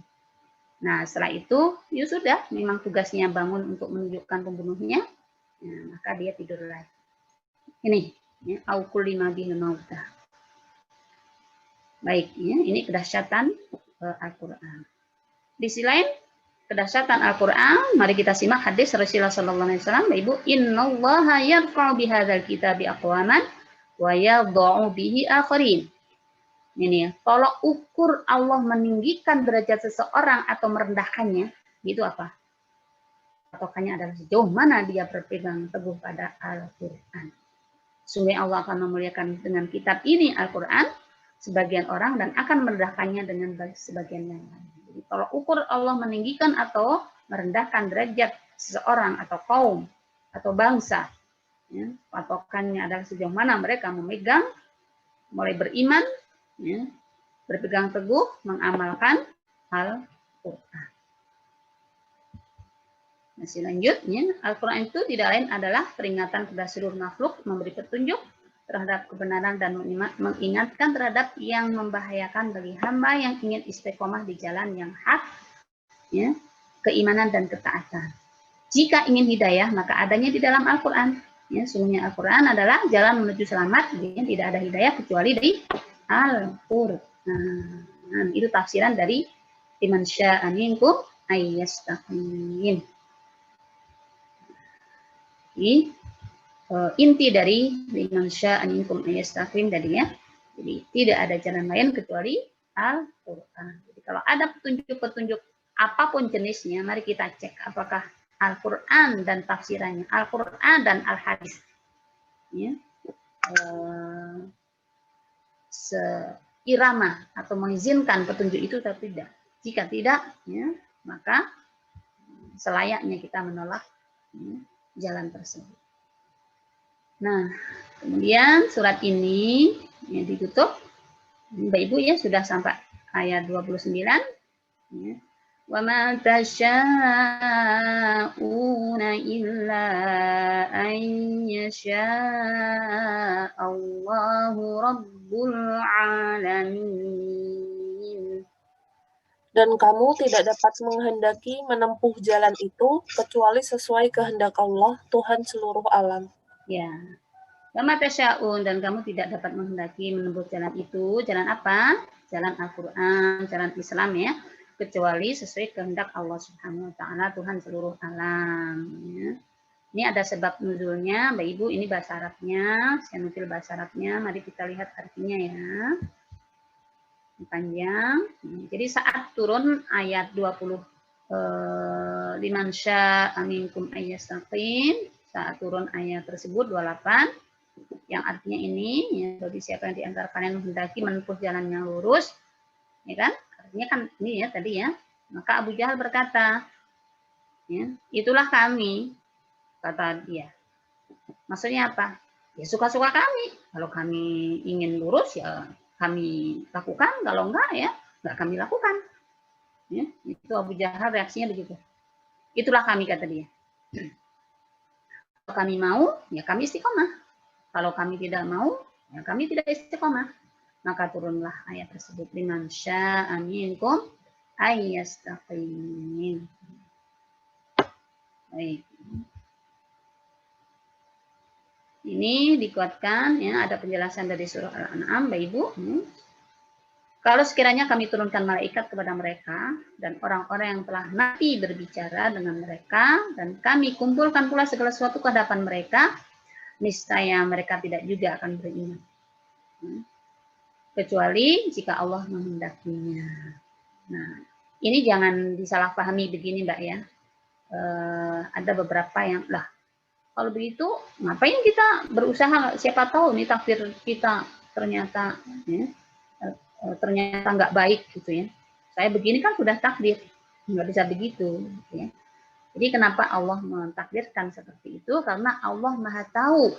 [SPEAKER 2] Nah setelah itu, ya sudah, memang tugasnya bangun untuk menunjukkan pembunuhnya. Nah, maka dia tidur lagi. Ini, ya, aukul lima binunauta. Baik, ya, ini kedahsyatan Al-Quran. Di sisi lain, kedahsyatan Al-Quran, mari kita simak hadis Rasulullah SAW, Ibu, innallaha yarfa'u bihadzal kitabi aqwaman wa yadha'u bihi akharin. Ini ya, tolok ukur Allah meninggikan derajat seseorang atau merendahkannya, itu apa? Patokannya adalah sejauh mana dia berpegang teguh pada Al-Quran. Sungguh Allah akan memuliakan dengan kitab ini Al-Quran sebagian orang dan akan merendahkannya dengan sebagian yang lain. Jadi tolak ukur Allah meninggikan atau merendahkan derajat seseorang atau kaum atau bangsa. Ya, patokannya adalah sejauh mana mereka memegang, mulai beriman, ya, berpegang teguh, mengamalkan Al-Quran. Masih lanjutnya, Al-Quran itu tidak lain adalah peringatan kepada seluruh makhluk, memberi petunjuk terhadap kebenaran dan mengingatkan terhadap yang membahayakan bagi hamba yang ingin istiqomah di jalan yang hak, ya, keimanan dan ketaatan. Jika ingin hidayah, maka adanya di dalam Al-Quran. Ya, sungguhnya Al-Quran adalah jalan menuju selamat, jadi tidak ada hidayah kecuali dari Al-Quran. Nah, itu tafsiran dari liman syaa'a minkum ayyastaqim. Inti dari liman syaa'a minkum ayyastaqim tadi ya. Jadi tidak ada jalan lain kecuali Al-Quran. Jadi kalau ada petunjuk-petunjuk apapun jenisnya, mari kita cek apakah Al-Quran dan tafsirannya, Al-Quran dan Al-Hadis, ya, seirama atau mengizinkan petunjuk itu atau tidak. Jika tidak, ya, maka selayaknya kita menolak jalan tersebut. Nah, kemudian surat ini ya, ditutup. Bapak Ibu ya sudah sampai ayat 29. Ya. Wa ma tasha'una illa an yasha Allahu rabbul alamin.
[SPEAKER 1] Dan kamu tidak dapat menghendaki menempuh jalan itu kecuali sesuai kehendak Allah, Tuhan seluruh alam.
[SPEAKER 2] Ya. Wa ma tasha'un, dan kamu tidak dapat menghendaki menempuh jalan itu. Jalan apa? Jalan Al-Qur'an, jalan Islam ya. Kecuali sesuai kehendak Allah Subhanahu wa taala, Tuhan seluruh alam ya. Ini ada sebab nuzulnya, Mbak Ibu, ini bahasa Arabnya, saya nukil bahasa Arabnya, mari kita lihat artinya ya. Panjang. Jadi saat turun ayat 20 liman syaa minkum ayyastaqim, saat turun ayat tersebut 28 yang artinya ini ya, bagi siapa yang diantara kalian menghendaki menempuh jalan yang lurus, ya kan? Artinya kan ini ya tadi ya. Maka Abu Jahal berkata, ya, itulah kami, kata dia. Maksudnya apa? Ya suka-suka kami. Kalau kami ingin lurus ya kami lakukan, kalau enggak ya enggak kami lakukan. Ya, itu Abu Jahal reaksinya begitu. Itulah kami, kata dia. Kalau kami mau, ya kami istiqomah. Kalau kami tidak mau, ya kami tidak istiqomah. Maka turunlah ayat tersebut. Liman syaa minkum ayyastaqim. Baik. Ini dikuatkan ya, ada penjelasan dari surah Al-An'am, Bapak Ibu. Kalau sekiranya kami turunkan malaikat kepada mereka dan orang-orang yang telah nanti berbicara dengan mereka dan kami kumpulkan pula segala sesuatu ke hadapan mereka, niscaya mereka tidak juga akan beriman. Kecuali jika Allah menghendakinya. Nah, ini jangan disalahpahami begini, Mbak ya. Ada beberapa yang lah kalau begitu, ngapain kita berusaha? Siapa tahu nih takdir kita ternyata ya, ternyata nggak baik gitu ya. Saya begini kan sudah takdir, nggak bisa begitu. Ya. Jadi kenapa Allah mentakdirkan seperti itu? Karena Allah Maha tahu.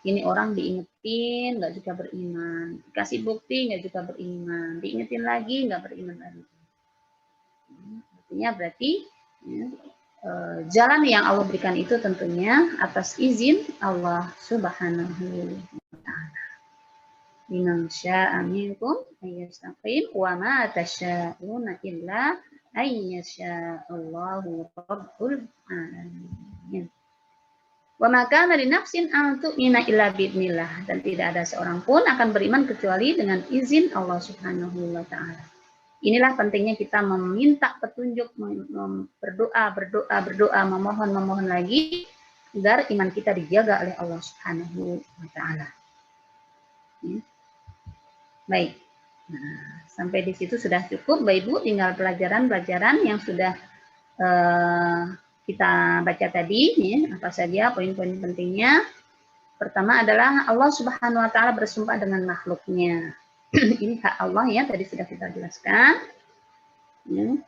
[SPEAKER 2] Ini orang diingetin, nggak juga beriman. Dikasih bukti, nggak juga beriman. Diingetin lagi, nggak beriman lagi. Artinya berarti ya, jalan yang Allah berikan itu tentunya atas izin Allah Subhanahu wa taala. Liman syaa'a minkum ayyastaqim wa ma tasya'una illa ayyasya'allahu rabbul alamin. Wa ma kana li nafsin an tu'mina illa bi'idznillah, dan tidak ada seorang pun akan beriman kecuali dengan izin Allah Subhanahu wa taala. Inilah pentingnya kita meminta petunjuk, berdoa, memohon lagi agar iman kita dijaga oleh Allah Subhanahu wa taala. Ya. Baik. Nah, sampai di situ sudah cukup, Bapak Ibu, tinggal pelajaran-pelajaran yang sudah kita baca tadi, ya, apa saja poin-poin pentingnya. Pertama adalah Allah Subhanahu wa taala bersumpah dengan makhluknya. Ini hak Allah ya, tadi sudah kita jelaskan. Ya.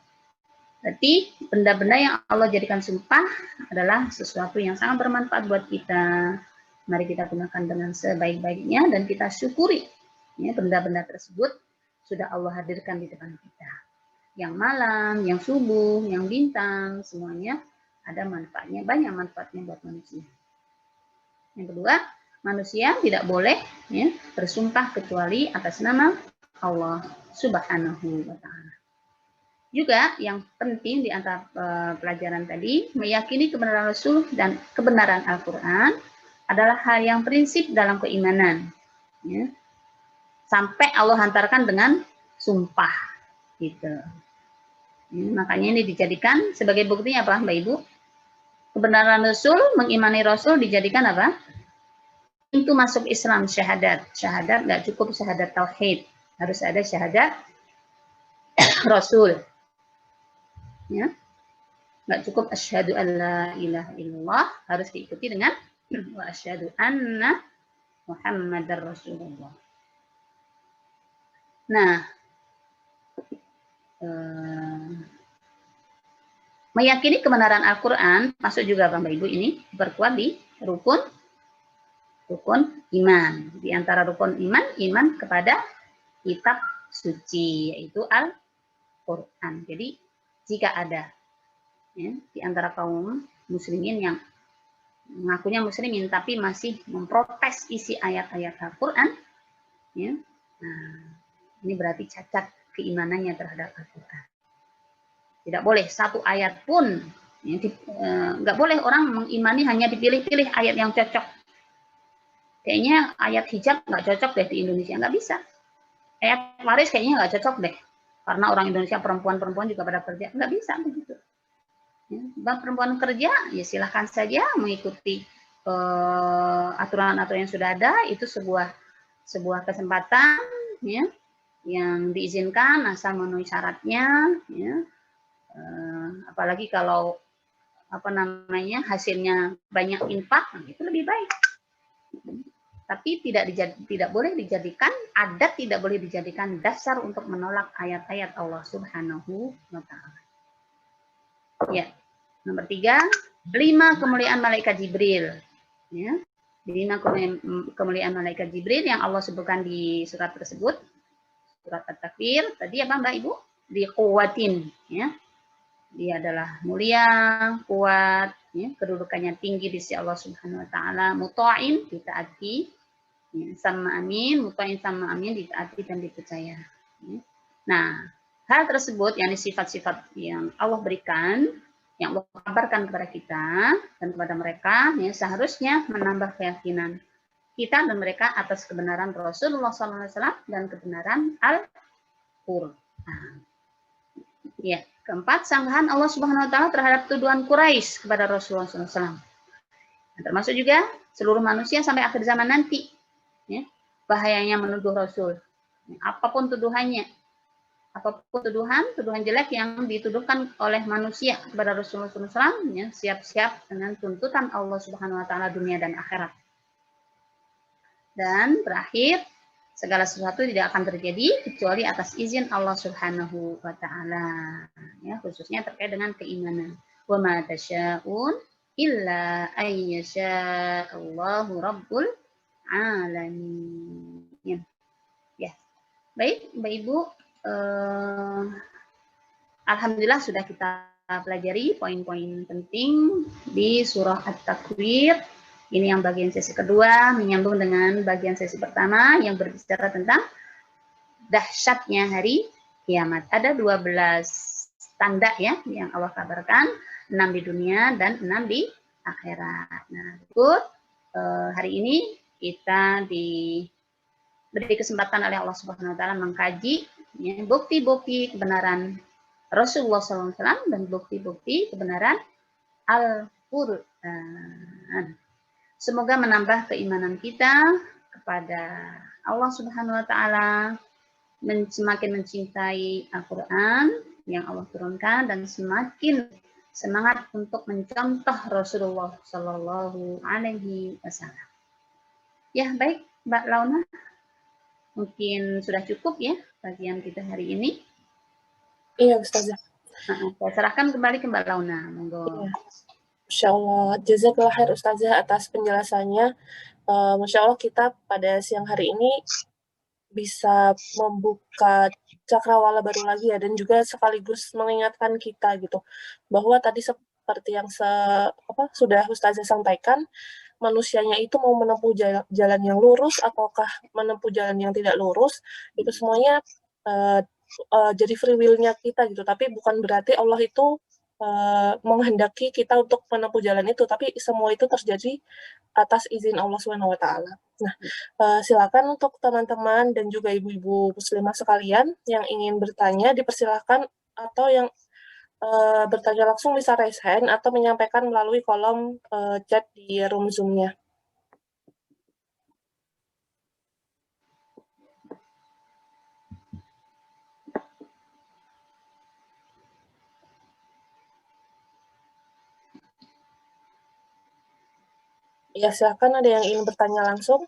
[SPEAKER 2] Berarti benda-benda yang Allah jadikan sumpah adalah sesuatu yang sangat bermanfaat buat kita. Mari kita gunakan dengan sebaik-baiknya dan kita syukuri ya, benda-benda tersebut sudah Allah hadirkan di depan kita. Yang malam, yang subuh, yang bintang, semuanya ada manfaatnya, banyak manfaatnya buat manusia. Yang kedua, manusia tidak boleh ya, bersumpah kecuali atas nama Allah Subhanahu wa taala. Juga yang penting di antara pelajaran tadi, meyakini kebenaran Rasul dan kebenaran Al-Quran adalah hal yang prinsip dalam keimanan. Ya. Sampai Allah hantarkan dengan sumpah. Gitu. Ya, makanya ini dijadikan sebagai buktinya apa, Mbak Ibu? Kebenaran Rasul, mengimani Rasul dijadikan apa? Itu masuk Islam, syahadat. Syahadat nggak cukup syahadat tauhid. Harus ada syahadat Rasul. Ya. Nggak cukup asyhadu an la ilaha illallah, harus diikuti dengan wa asyhadu anna Muhammadar Rasulullah. Nah, Meyakini kebenaran Al-Quran, masuk juga Bapak Ibu ini, berkuat di rukun iman. Di antara rukun iman kepada kitab suci, yaitu Al-Quran. Jadi, jika ada ya, di antara kaum muslimin yang mengakunya muslimin, tapi masih memprotes isi ayat-ayat Al-Quran, ya, nah, ini berarti cacat keimanannya terhadap Al-Quran. Tidak boleh satu ayat pun, ya, nggak boleh orang mengimani hanya dipilih-pilih ayat yang cocok. Kayaknya ayat hijab nggak cocok deh di Indonesia, nggak bisa. Ayat waris kayaknya nggak cocok deh, karena orang Indonesia perempuan-perempuan juga pada kerja, nggak bisa begitu. Ya, perempuan kerja, ya silahkan saja mengikuti aturan-aturan yang sudah ada, itu sebuah kesempatan, ya, yang diizinkan asal memenuhi syaratnya, ya. Apalagi kalau hasilnya banyak infak, itu lebih baik. Tapi tidak boleh dijadikan adat, tidak boleh dijadikan dasar untuk menolak ayat-ayat Allah Subhanahu wa Ta'ala. Ya, nomor 3, 5 kemuliaan malaikat Jibril. Ya, 5 kemuliaan malaikat Jibril yang Allah sebutkan di surat tersebut, surat At-Takwir. Tadi apa Mbak Ibu? Diquwatin, ya. Dia adalah mulia, kuat, ya, kedudukannya tinggi di sisi Allah Subhanahu wa Ta'ala, muta'in, ditaati, ya, sama amin, muta'in sama amin, ditaati dan dipercaya. Ya. Nah, hal tersebut yang sifat-sifat yang Allah berikan, yang Allah kabarkan kepada kita dan kepada mereka, ya, seharusnya menambah keyakinan kita dan mereka atas kebenaran Rasulullah SAW dan kebenaran Al-Quran. Ya, keempat, sanggahan Allah Subhanahu Wa Taala terhadap tuduhan Quraisy kepada Rasulullah SAW. Nah, termasuk juga seluruh manusia sampai akhir zaman nanti. Ya, bahayanya menuduh Rasul. Apapun tuduhannya, apapun tuduhan jelek yang dituduhkan oleh manusia kepada Rasulullah SAW, ya, siap-siap dengan tuntutan Allah Subhanahu Wa Taala dunia dan akhirat. Dan terakhir, segala sesuatu tidak akan terjadi kecuali atas izin Allah Subhanahu wa Ta'ala. Ya, khususnya terkait dengan keimanan. Wa ma tasya'un illa ayyasha Allahu rabbul alamin. Ya. Baik, Mbak Ibu, alhamdulillah sudah kita pelajari poin-poin penting di surah At-Takwir. Ini yang bagian sesi kedua, menyambung dengan bagian sesi pertama yang berbicara tentang dahsyatnya hari kiamat. Ada 12 tanda ya yang Allah kabarkan, 6 di dunia dan 6 di akhirat. Nah, berikut hari ini kita diberi kesempatan oleh Allah Subhanahu wa Ta'ala mengkaji ya, bukti-bukti kebenaran Rasulullah SAW dan bukti-bukti kebenaran Al-Quran. Semoga menambah keimanan kita kepada Allah Subhanahu wa Ta'ala, semakin mencintai Al-Quran yang Allah turunkan, dan semakin semangat untuk mencontoh Rasulullah Shallallahu Alaihi Wasallam. Ya, baik, Mbak Launa, mungkin sudah cukup ya bagian kita hari ini.
[SPEAKER 1] Iya, Ustazah.
[SPEAKER 2] Saya serahkan kembali ke Mbak Launa. Monggo.
[SPEAKER 1] Iya. Masya Allah, jazakallah khair Ustazah atas penjelasannya. Masya Allah kita pada siang hari ini bisa membuka cakrawala baru lagi ya, dan juga sekaligus mengingatkan kita gitu, bahwa tadi seperti yang sudah Ustazah sampaikan, manusianya itu mau menempuh jalan yang lurus ataukah menempuh jalan yang tidak lurus, itu semuanya jadi free will-nya kita gitu, tapi bukan berarti Allah itu menghendaki kita untuk menempuh jalan itu, tapi semua itu terjadi atas izin Allah Subhanahu wa Ta'ala. Nah, silakan untuk teman-teman dan juga ibu-ibu muslimah sekalian yang ingin bertanya, dipersilakan, atau yang bertanya langsung bisa raise hand atau menyampaikan melalui kolom chat di room Zoom-nya. Ya, silakan, ada yang ingin bertanya langsung.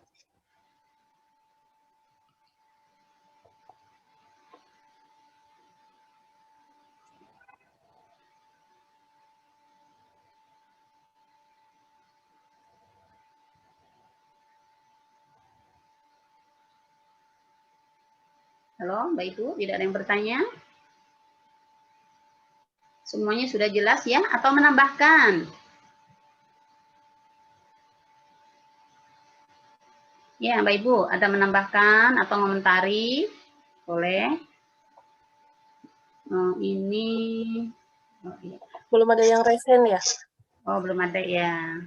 [SPEAKER 2] Halo, Mbak Ibu, tidak ada yang bertanya? Semuanya sudah jelas ya? Atau menambahkan? Ya, Mbak Ibu, ada menambahkan atau mengomentari? Boleh. Oh, ini... Oh, iya.
[SPEAKER 1] Belum ada yang resen ya?
[SPEAKER 2] Oh, belum ada ya.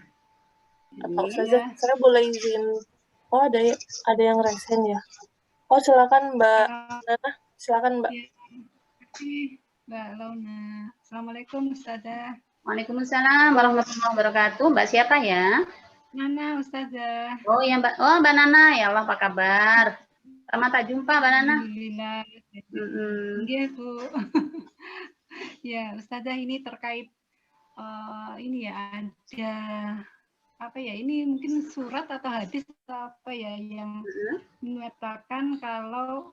[SPEAKER 1] Atau
[SPEAKER 2] Ini
[SPEAKER 1] saja saya boleh izin. Oh, ada yang resen ya. Oh, silakan Mbak Nana. Silakan Mbak.
[SPEAKER 3] Ya, Mbak Launa. Assalamualaikum Ustazah.
[SPEAKER 2] Waalaikumsalam warahmatullahi wabarakatuh. Mbak siapa ya?
[SPEAKER 3] Nana Ustazah.
[SPEAKER 2] Oh ya Mbak. Oh Mbak Nana. Ya Allah, apa kabar? Lama tak jumpa Mbak Nana.
[SPEAKER 3] Alhamdulillah.
[SPEAKER 2] Mm-mm.
[SPEAKER 3] Iya, Bu. Ya, Ustazah, ini terkait ini ya, ada apa ya, ini mungkin surat atau hadis atau apa ya yang mengatakan kalau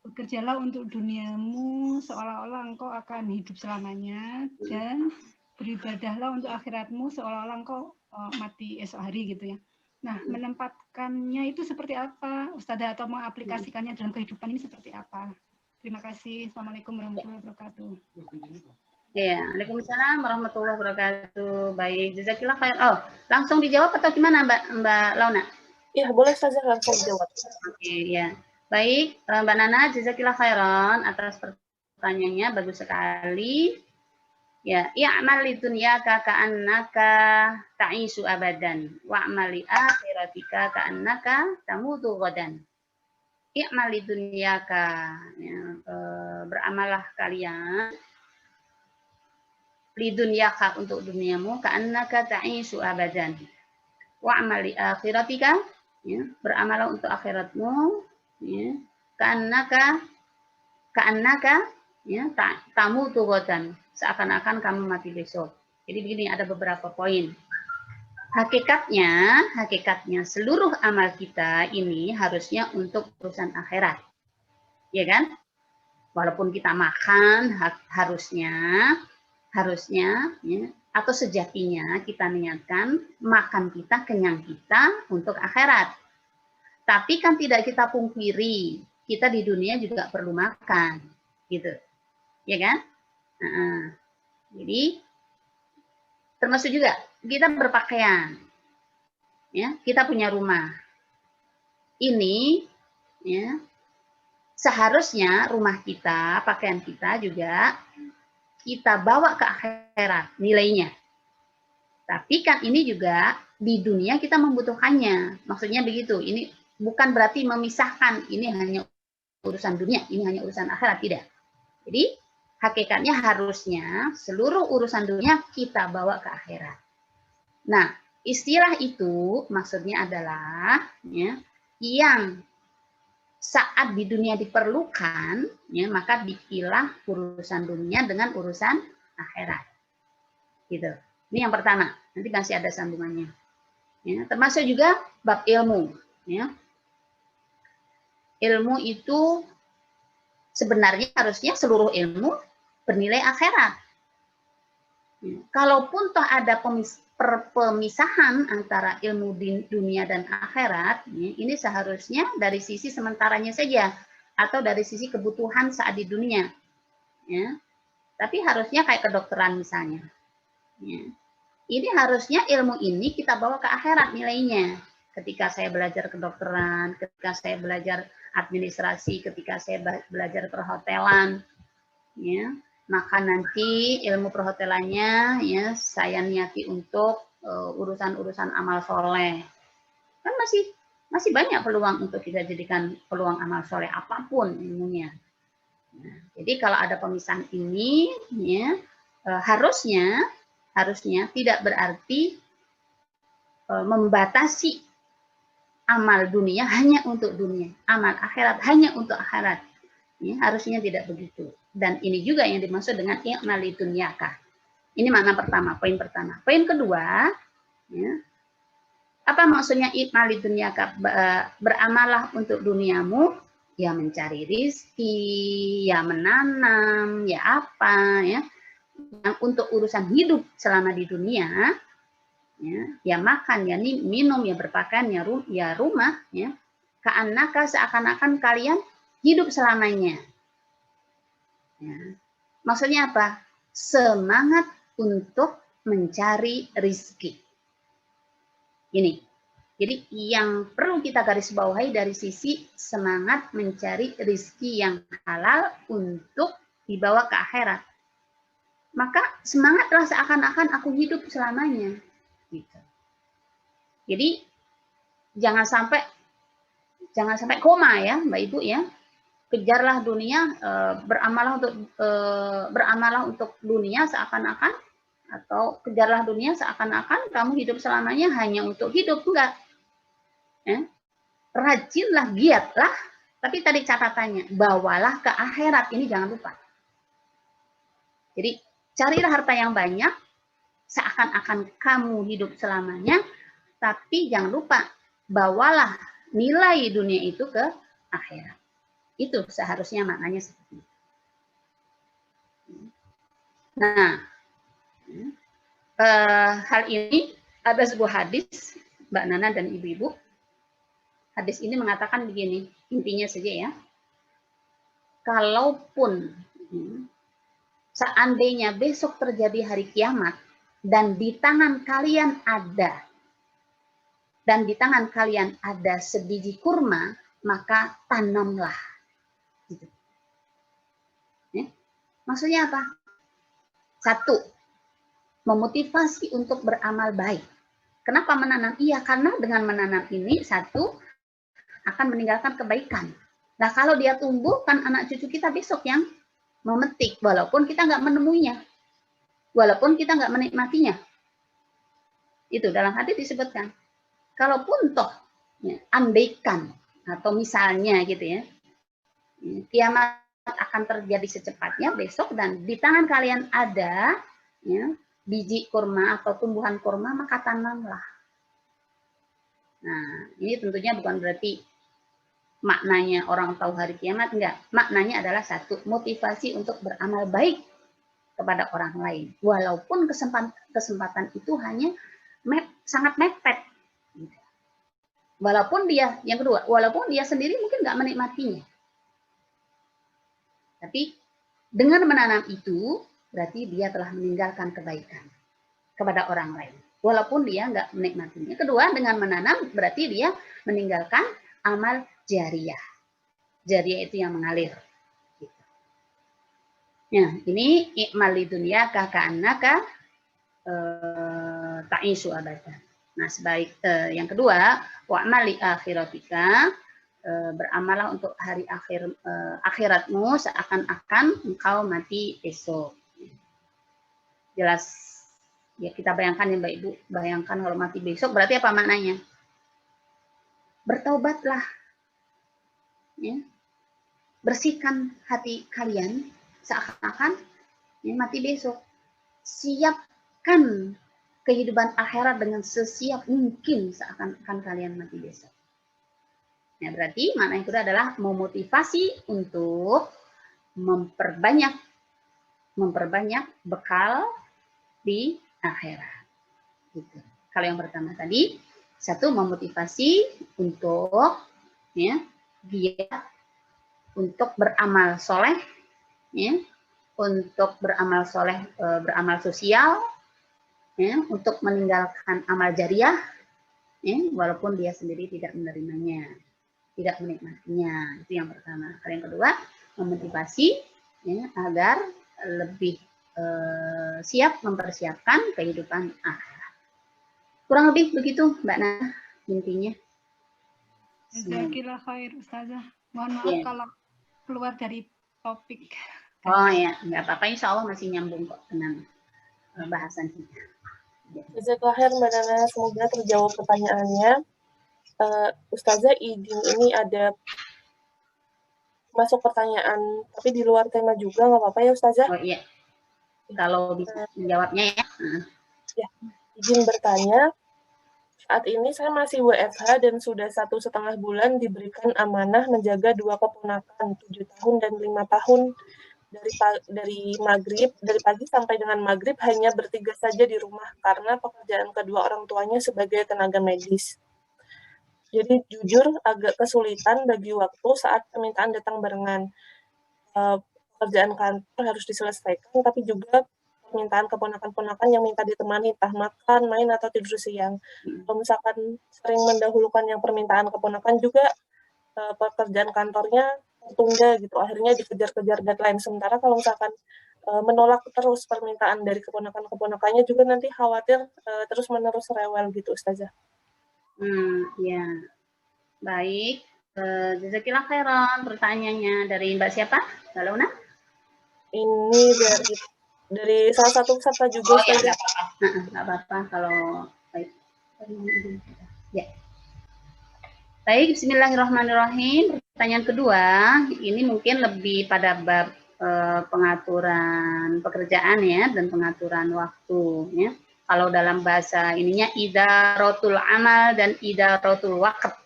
[SPEAKER 3] bekerjalah untuk duniamu seolah-olah engkau akan hidup selamanya, dan beribadahlah untuk akhiratmu seolah-olah engkau mati esok hari gitu ya. Nah, menempatkannya itu seperti apa, Ustazah, atau mengaplikasikannya dalam kehidupan ini seperti apa? Terima kasih. Assalamualaikum warahmatullahi wabarakatuh.
[SPEAKER 2] Ya, Waalaikumsalam warahmatullahi wabarakatuh. Baik, jazakillah khair. Oh, langsung dijawab atau gimana Mbak Launa?
[SPEAKER 1] Iya, boleh saja langsung dijawab.
[SPEAKER 2] Oke, ya. Baik, Mbak Nana, jazakillah khairan atas pertanyaannya, bagus sekali. Ya, i'mal li dunyaka ka'annaka ta'isu abadan wa amali akhiratika ka'annaka tamutu ghadan. I'mal li dunyaka, ya, beramalah kalian li dunyaka untuk duniamu ka'annaka ta'isu abadan wa amali akhiratika, ya, beramalah untuk akhiratmu, ya, ka'annaka ya, tamutu ghadan, seakan-akan kamu mati besok. Jadi begini, ada beberapa poin. Hakikatnya seluruh amal kita ini harusnya untuk urusan akhirat. Ya kan? Walaupun kita makan, harusnya ya, atau sejatinya kita niatkan makan kita, kenyang kita untuk akhirat. Tapi kan tidak kita pungkiri, kita di dunia juga perlu makan, gitu. Ya kan? Jadi termasuk juga kita berpakaian, ya, kita punya rumah. Ini, ya, seharusnya rumah kita, pakaian kita juga kita bawa ke akhirat nilainya. Tapi kan ini juga di dunia kita membutuhkannya. Maksudnya begitu. Ini bukan berarti memisahkan ini hanya urusan dunia, ini hanya urusan akhirat, tidak. Jadi hakikatnya harusnya seluruh urusan dunia kita bawa ke akhirat. Nah, istilah itu maksudnya adalah, ya, yang saat di dunia diperlukan, ya, maka dipilah urusan dunia dengan urusan akhirat. Gitu. Ini yang pertama. Nanti masih ada sambungannya. Ya, termasuk juga bab ilmu. Ya. Ilmu itu sebenarnya harusnya seluruh ilmu bernilai akhirat. Ya. Kalaupun toh ada pemisahan antara ilmu di dunia dan akhirat, ya, ini seharusnya dari sisi sementaranya saja atau dari sisi kebutuhan saat di dunia. Ya. Tapi harusnya kayak kedokteran misalnya. Ya. Ini harusnya ilmu ini kita bawa ke akhirat nilainya. Ketika saya belajar kedokteran, ketika saya belajar administrasi, ketika saya belajar perhotelan, ya, maka nanti ilmu perhotelannya, ya, saya niati untuk urusan-urusan amal soleh. Kan masih banyak peluang untuk kita jadikan peluang amal soleh apapun ilmunya. Nah, jadi kalau ada pemisahan ini, ya, harusnya tidak berarti membatasi amal dunia hanya untuk dunia, amal akhirat hanya untuk akhirat. Ya, harusnya tidak begitu. Dan ini juga yang dimaksud dengan i'mal li dunyaka. Ini makna pertama, poin pertama. Poin kedua, ya, apa maksudnya i'mal li dunyaka? Beramalah untuk duniamu, ya mencari rizki, ya menanam, ya apa, ya. Yang untuk urusan hidup selama di dunia, ya makan, ya minum, ya berpakaian, ya rumah, ya ka'annaka seakan-akan kalian hidup selamanya. Ya. Maksudnya apa? Semangat untuk mencari rizki. Ini. Jadi yang perlu kita garis bawahi dari sisi semangat mencari rizki yang halal untuk dibawa ke akhirat. Maka semangatlah seakan-akan aku hidup selamanya. Gitu. Jadi jangan sampai koma ya, Mbak Ibu ya. Kejarlah dunia, beramalah untuk dunia seakan-akan, atau kejarlah dunia seakan-akan kamu hidup selamanya hanya untuk hidup. Enggak. Ya. Rajinlah, giatlah, tapi tadi catatannya, bawalah ke akhirat, ini jangan lupa. Jadi carilah harta yang banyak, seakan-akan kamu hidup selamanya, tapi jangan lupa, bawalah nilai dunia itu ke akhirat. Itu seharusnya maknanya seperti itu. Nah, hal ini ada sebuah hadis, Mbak Nana dan ibu-ibu. Hadis ini mengatakan begini, intinya saja ya. Kalaupun seandainya besok terjadi hari kiamat dan di tangan kalian ada sebiji kurma, maka tanamlah. Gitu. Ya. Maksudnya apa? Satu, memotivasi untuk beramal baik. Kenapa menanam? Iya, karena dengan menanam ini, satu, akan meninggalkan kebaikan. Nah, kalau dia tumbuh, kan anak cucu kita besok yang memetik, walaupun kita nggak menemuinya, walaupun kita nggak menikmatinya. Itu dalam hadis disebutkan. Kalaupun toh, ya, andaikan, atau misalnya gitu ya, kiamat akan terjadi secepatnya besok dan di tangan kalian ada ya, biji kurma atau tumbuhan kurma, maka tanamlah. Nah, ini tentunya bukan berarti maknanya orang tahu hari kiamat, enggak. Maknanya adalah satu, motivasi untuk beramal baik kepada orang lain. Walaupun kesempatan itu hanya sangat mepet. Walaupun dia, yang kedua, walaupun dia sendiri mungkin nggak menikmatinya. Tapi dengan menanam itu, berarti dia telah meninggalkan kebaikan kepada orang lain. Walaupun dia nggak menikmatinya. Kedua, dengan menanam, berarti dia meninggalkan amal jariyah. Jariyah itu yang mengalir. Nah, ini i'mal dunia ka'annaka ta'isu abadan. Nah, yang kedua, wa'mal li akhiratika, beramalah untuk hari akhiratmu seakan-akan engkau mati esok. Jelas ya, kita bayangkan ya Mbak Ibu, bayangkan kalau mati besok berarti apa maknanya? Bertaubatlah, ya. Bersihkan hati kalian seakan-akan ya, mati besok. Siapkan kehidupan akhirat dengan sesiap mungkin seakan-akan kalian mati besok. Nah, berarti makna yang kedua adalah memotivasi untuk memperbanyak bekal di akhirat. Gitu. Kalau yang pertama tadi, satu, memotivasi untuk ya, giat untuk beramal soleh, ya, untuk beramal soleh, beramal sosial, ya, untuk meninggalkan amal jariyah, ya, walaupun dia sendiri tidak menerimanya, tidak menikmatinya. Itu yang pertama. Kalau yang kedua, memotivasi ya, agar lebih siap mempersiapkan kehidupan akhirat. Kurang lebih begitu, Mbak Nana, intinya.
[SPEAKER 3] Jazakillah khair, Ustazah. Mohon maaf kalau keluar dari topik.
[SPEAKER 2] Oh ya, nggak apa-apa. Insya Allah masih nyambung kok dengan bahasan kita.
[SPEAKER 1] Jazakallah khair, Mbak Nana. Semoga terjawab pertanyaannya. Ustazah, izin ini ada masuk pertanyaan, tapi di luar tema juga, nggak apa-apa ya Ustazah?
[SPEAKER 2] Oh iya, kalau bisa menjawabnya ya.
[SPEAKER 1] Ya, izin bertanya, saat ini saya masih WFH dan sudah 1,5 bulan diberikan amanah menjaga 2 keponakan, 7 tahun dan 5 tahun. Dari pagi sampai dengan maghrib hanya bertiga saja di rumah, karena pekerjaan kedua orang tuanya sebagai tenaga medis. Jadi jujur agak kesulitan bagi waktu saat permintaan datang barengan. Pekerjaan kantor harus diselesaikan, tapi juga permintaan keponakan-ponakan yang minta ditemani, entah makan, main, atau tidur siang. Kalau misalkan sering mendahulukan yang permintaan keponakan juga, pekerjaan kantornya tertunda gitu, akhirnya dikejar-kejar deadline. Sementara kalau misalkan menolak terus permintaan dari keponakan-keponakannya juga nanti khawatir terus-menerus rewel gitu, Ustazah.
[SPEAKER 2] Ya, baik. Jazakillah khairan. Pertanyaannya dari Mbak siapa? Mbak Launa?
[SPEAKER 1] Ini dari salah satu peserta juga,
[SPEAKER 2] Oh ya,
[SPEAKER 1] Ustazah.
[SPEAKER 2] nggak apa-apa kalau baik. Ya. Baik, bismillahirrahmanirrahim. Pertanyaan kedua, ini mungkin lebih pada bab pengaturan pekerjaan ya dan pengaturan waktu ya. Kalau dalam bahasa ininya idaratul amal dan idaratul waqt.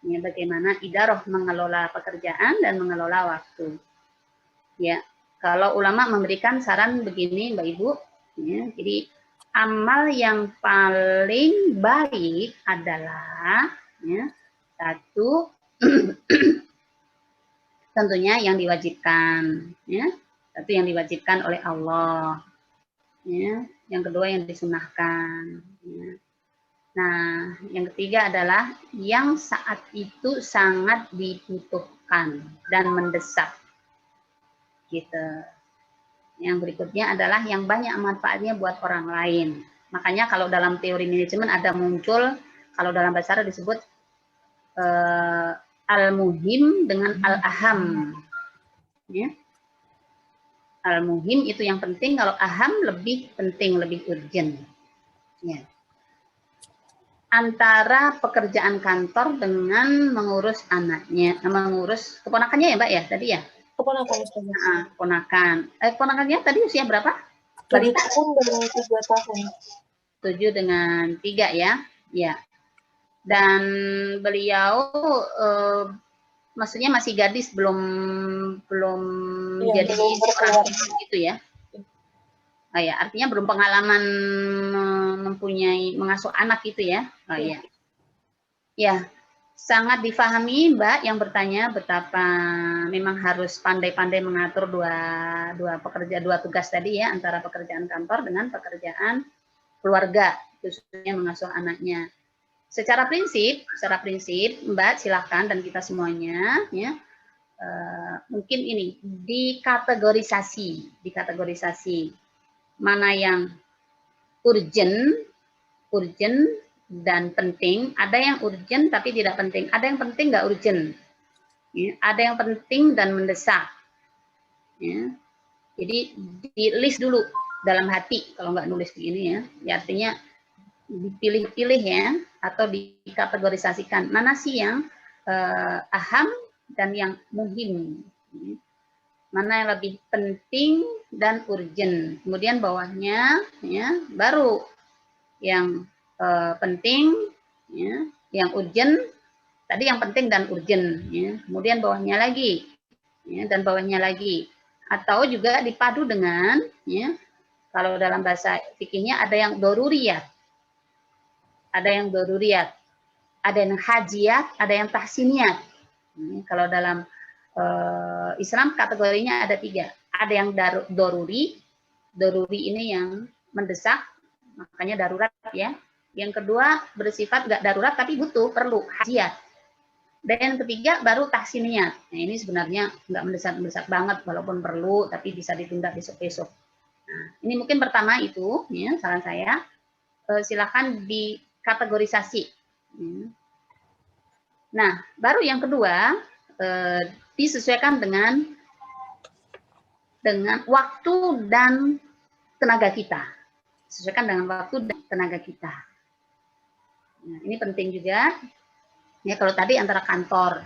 [SPEAKER 2] Ya, bagaimana idarah mengelola pekerjaan dan mengelola waktu. Ya, kalau ulama memberikan saran begini, Mbak Ibu, ya, jadi amal yang paling baik adalah ya, satu tentunya yang diwajibkan, ya, satu yang diwajibkan oleh Allah, ya, yang kedua yang disunahkan. Ya. Nah, yang ketiga adalah yang saat itu sangat dibutuhkan dan mendesak, gitu. Yang berikutnya adalah yang banyak manfaatnya buat orang lain. Makanya kalau dalam teori manajemen ada muncul, kalau dalam bahasa Arab disebut al-muhim dengan al-aham. Ya. Al-muhim itu yang penting, kalau aham lebih penting, lebih urgent. Ya. Antara pekerjaan kantor dengan mengurus anaknya, mengurus keponakannya ya Mbak ya tadi ya?
[SPEAKER 1] Keponakan, Ustazah.
[SPEAKER 2] Keponakan. Keponakannya tadi usia berapa?
[SPEAKER 1] 7 tahun dan 3 tahun.
[SPEAKER 2] 7 dengan 3 ya. Ya. Dan beliau maksudnya masih gadis, belum
[SPEAKER 1] ya,
[SPEAKER 2] jadi
[SPEAKER 1] belum
[SPEAKER 2] seorang ibu gitu ya. Oh ya, artinya belum pengalaman mempunyai mengasuh anak gitu ya. Oh ya. Ya, sangat difahami Mbak yang bertanya betapa memang harus pandai-pandai mengatur dua tugas tadi ya, antara pekerjaan kantor dengan pekerjaan keluarga, khususnya mengasuh anaknya. Secara prinsip Mbak silahkan dan kita semuanya ya, mungkin ini dikategorisasi mana yang urgent dan penting. Ada yang urgent tapi tidak penting, ada yang penting nggak urgent ya. Ada yang penting dan mendesak ya. Jadi di list dulu dalam hati kalau nggak nulis begini ya, artinya dipilih-pilih ya, atau dikategorisasikan mana sih yang aham dan yang muhim, mana yang lebih penting dan urgent. Kemudian bawahnya ya baru yang penting ya, yang urgent tadi, yang penting dan urgent ya. Kemudian bawahnya lagi ya, dan bawahnya lagi, atau juga dipadu dengan ya, kalau dalam bahasa fikihnya ada yang doruriyat, ada yang hajiat, ada yang tahsiniyat. Kalau dalam Islam kategorinya ada 3. Ada yang doruri ini yang mendesak, makanya darurat ya. Yang kedua bersifat nggak darurat tapi butuh, perlu, hajiat. Dan yang ketiga baru tahsiniyat. Nah, ini sebenarnya nggak mendesak banget, walaupun perlu tapi bisa ditunda besok-besok. Nah, ini mungkin pertama itu ya, saran saya, silakan dikategorisasi. Nah, baru yang kedua disesuaikan dengan waktu dan tenaga kita. Sesuaikan dengan waktu dan tenaga kita. Nah, ini penting juga. Ya, kalau tadi antara kantor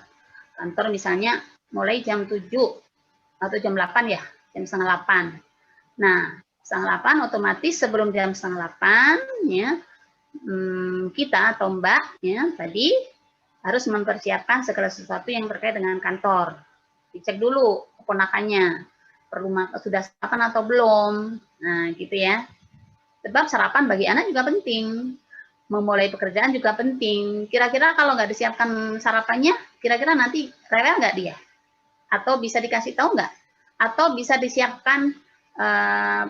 [SPEAKER 2] misalnya mulai jam 7 atau jam 8 ya, jam setengah 8. Nah, setengah 8 otomatis sebelum jam setengah 8 ya, kita atau Mbak ya tadi harus mempersiapkan segala sesuatu yang terkait dengan kantor. Dicek dulu keponakannya sudah sarapan atau belum. Nah, gitu ya. Sebab sarapan bagi anak juga penting. memulai pekerjaan juga penting. Kira-kira kalau nggak disiapkan sarapannya, kira-kira nanti rewel nggak dia? Atau bisa dikasih tahu nggak? Atau bisa disiapkan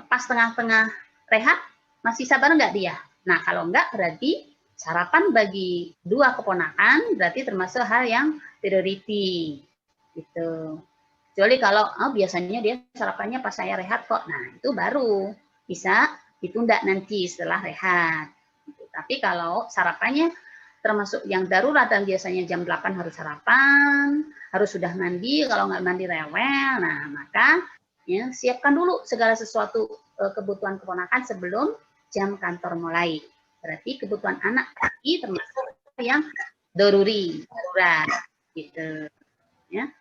[SPEAKER 2] pas tengah-tengah rehat, masih sabar nggak dia? Nah, kalau nggak berarti sarapan bagi dua keponakan berarti termasuk hal yang priority. Gitu. Kecuali kalau biasanya dia sarapannya pas saya rehat kok. Nah, itu baru bisa ditunda nanti setelah rehat. Tapi kalau sarapannya termasuk yang darurat dan biasanya jam 8 harus sarapan, harus sudah mandi, kalau nggak mandi rewel, nah maka ya, siapkan dulu segala sesuatu kebutuhan keponakan sebelum jam kantor mulai. Berarti kebutuhan anak tadi termasuk yang darurat, gitu. Ya.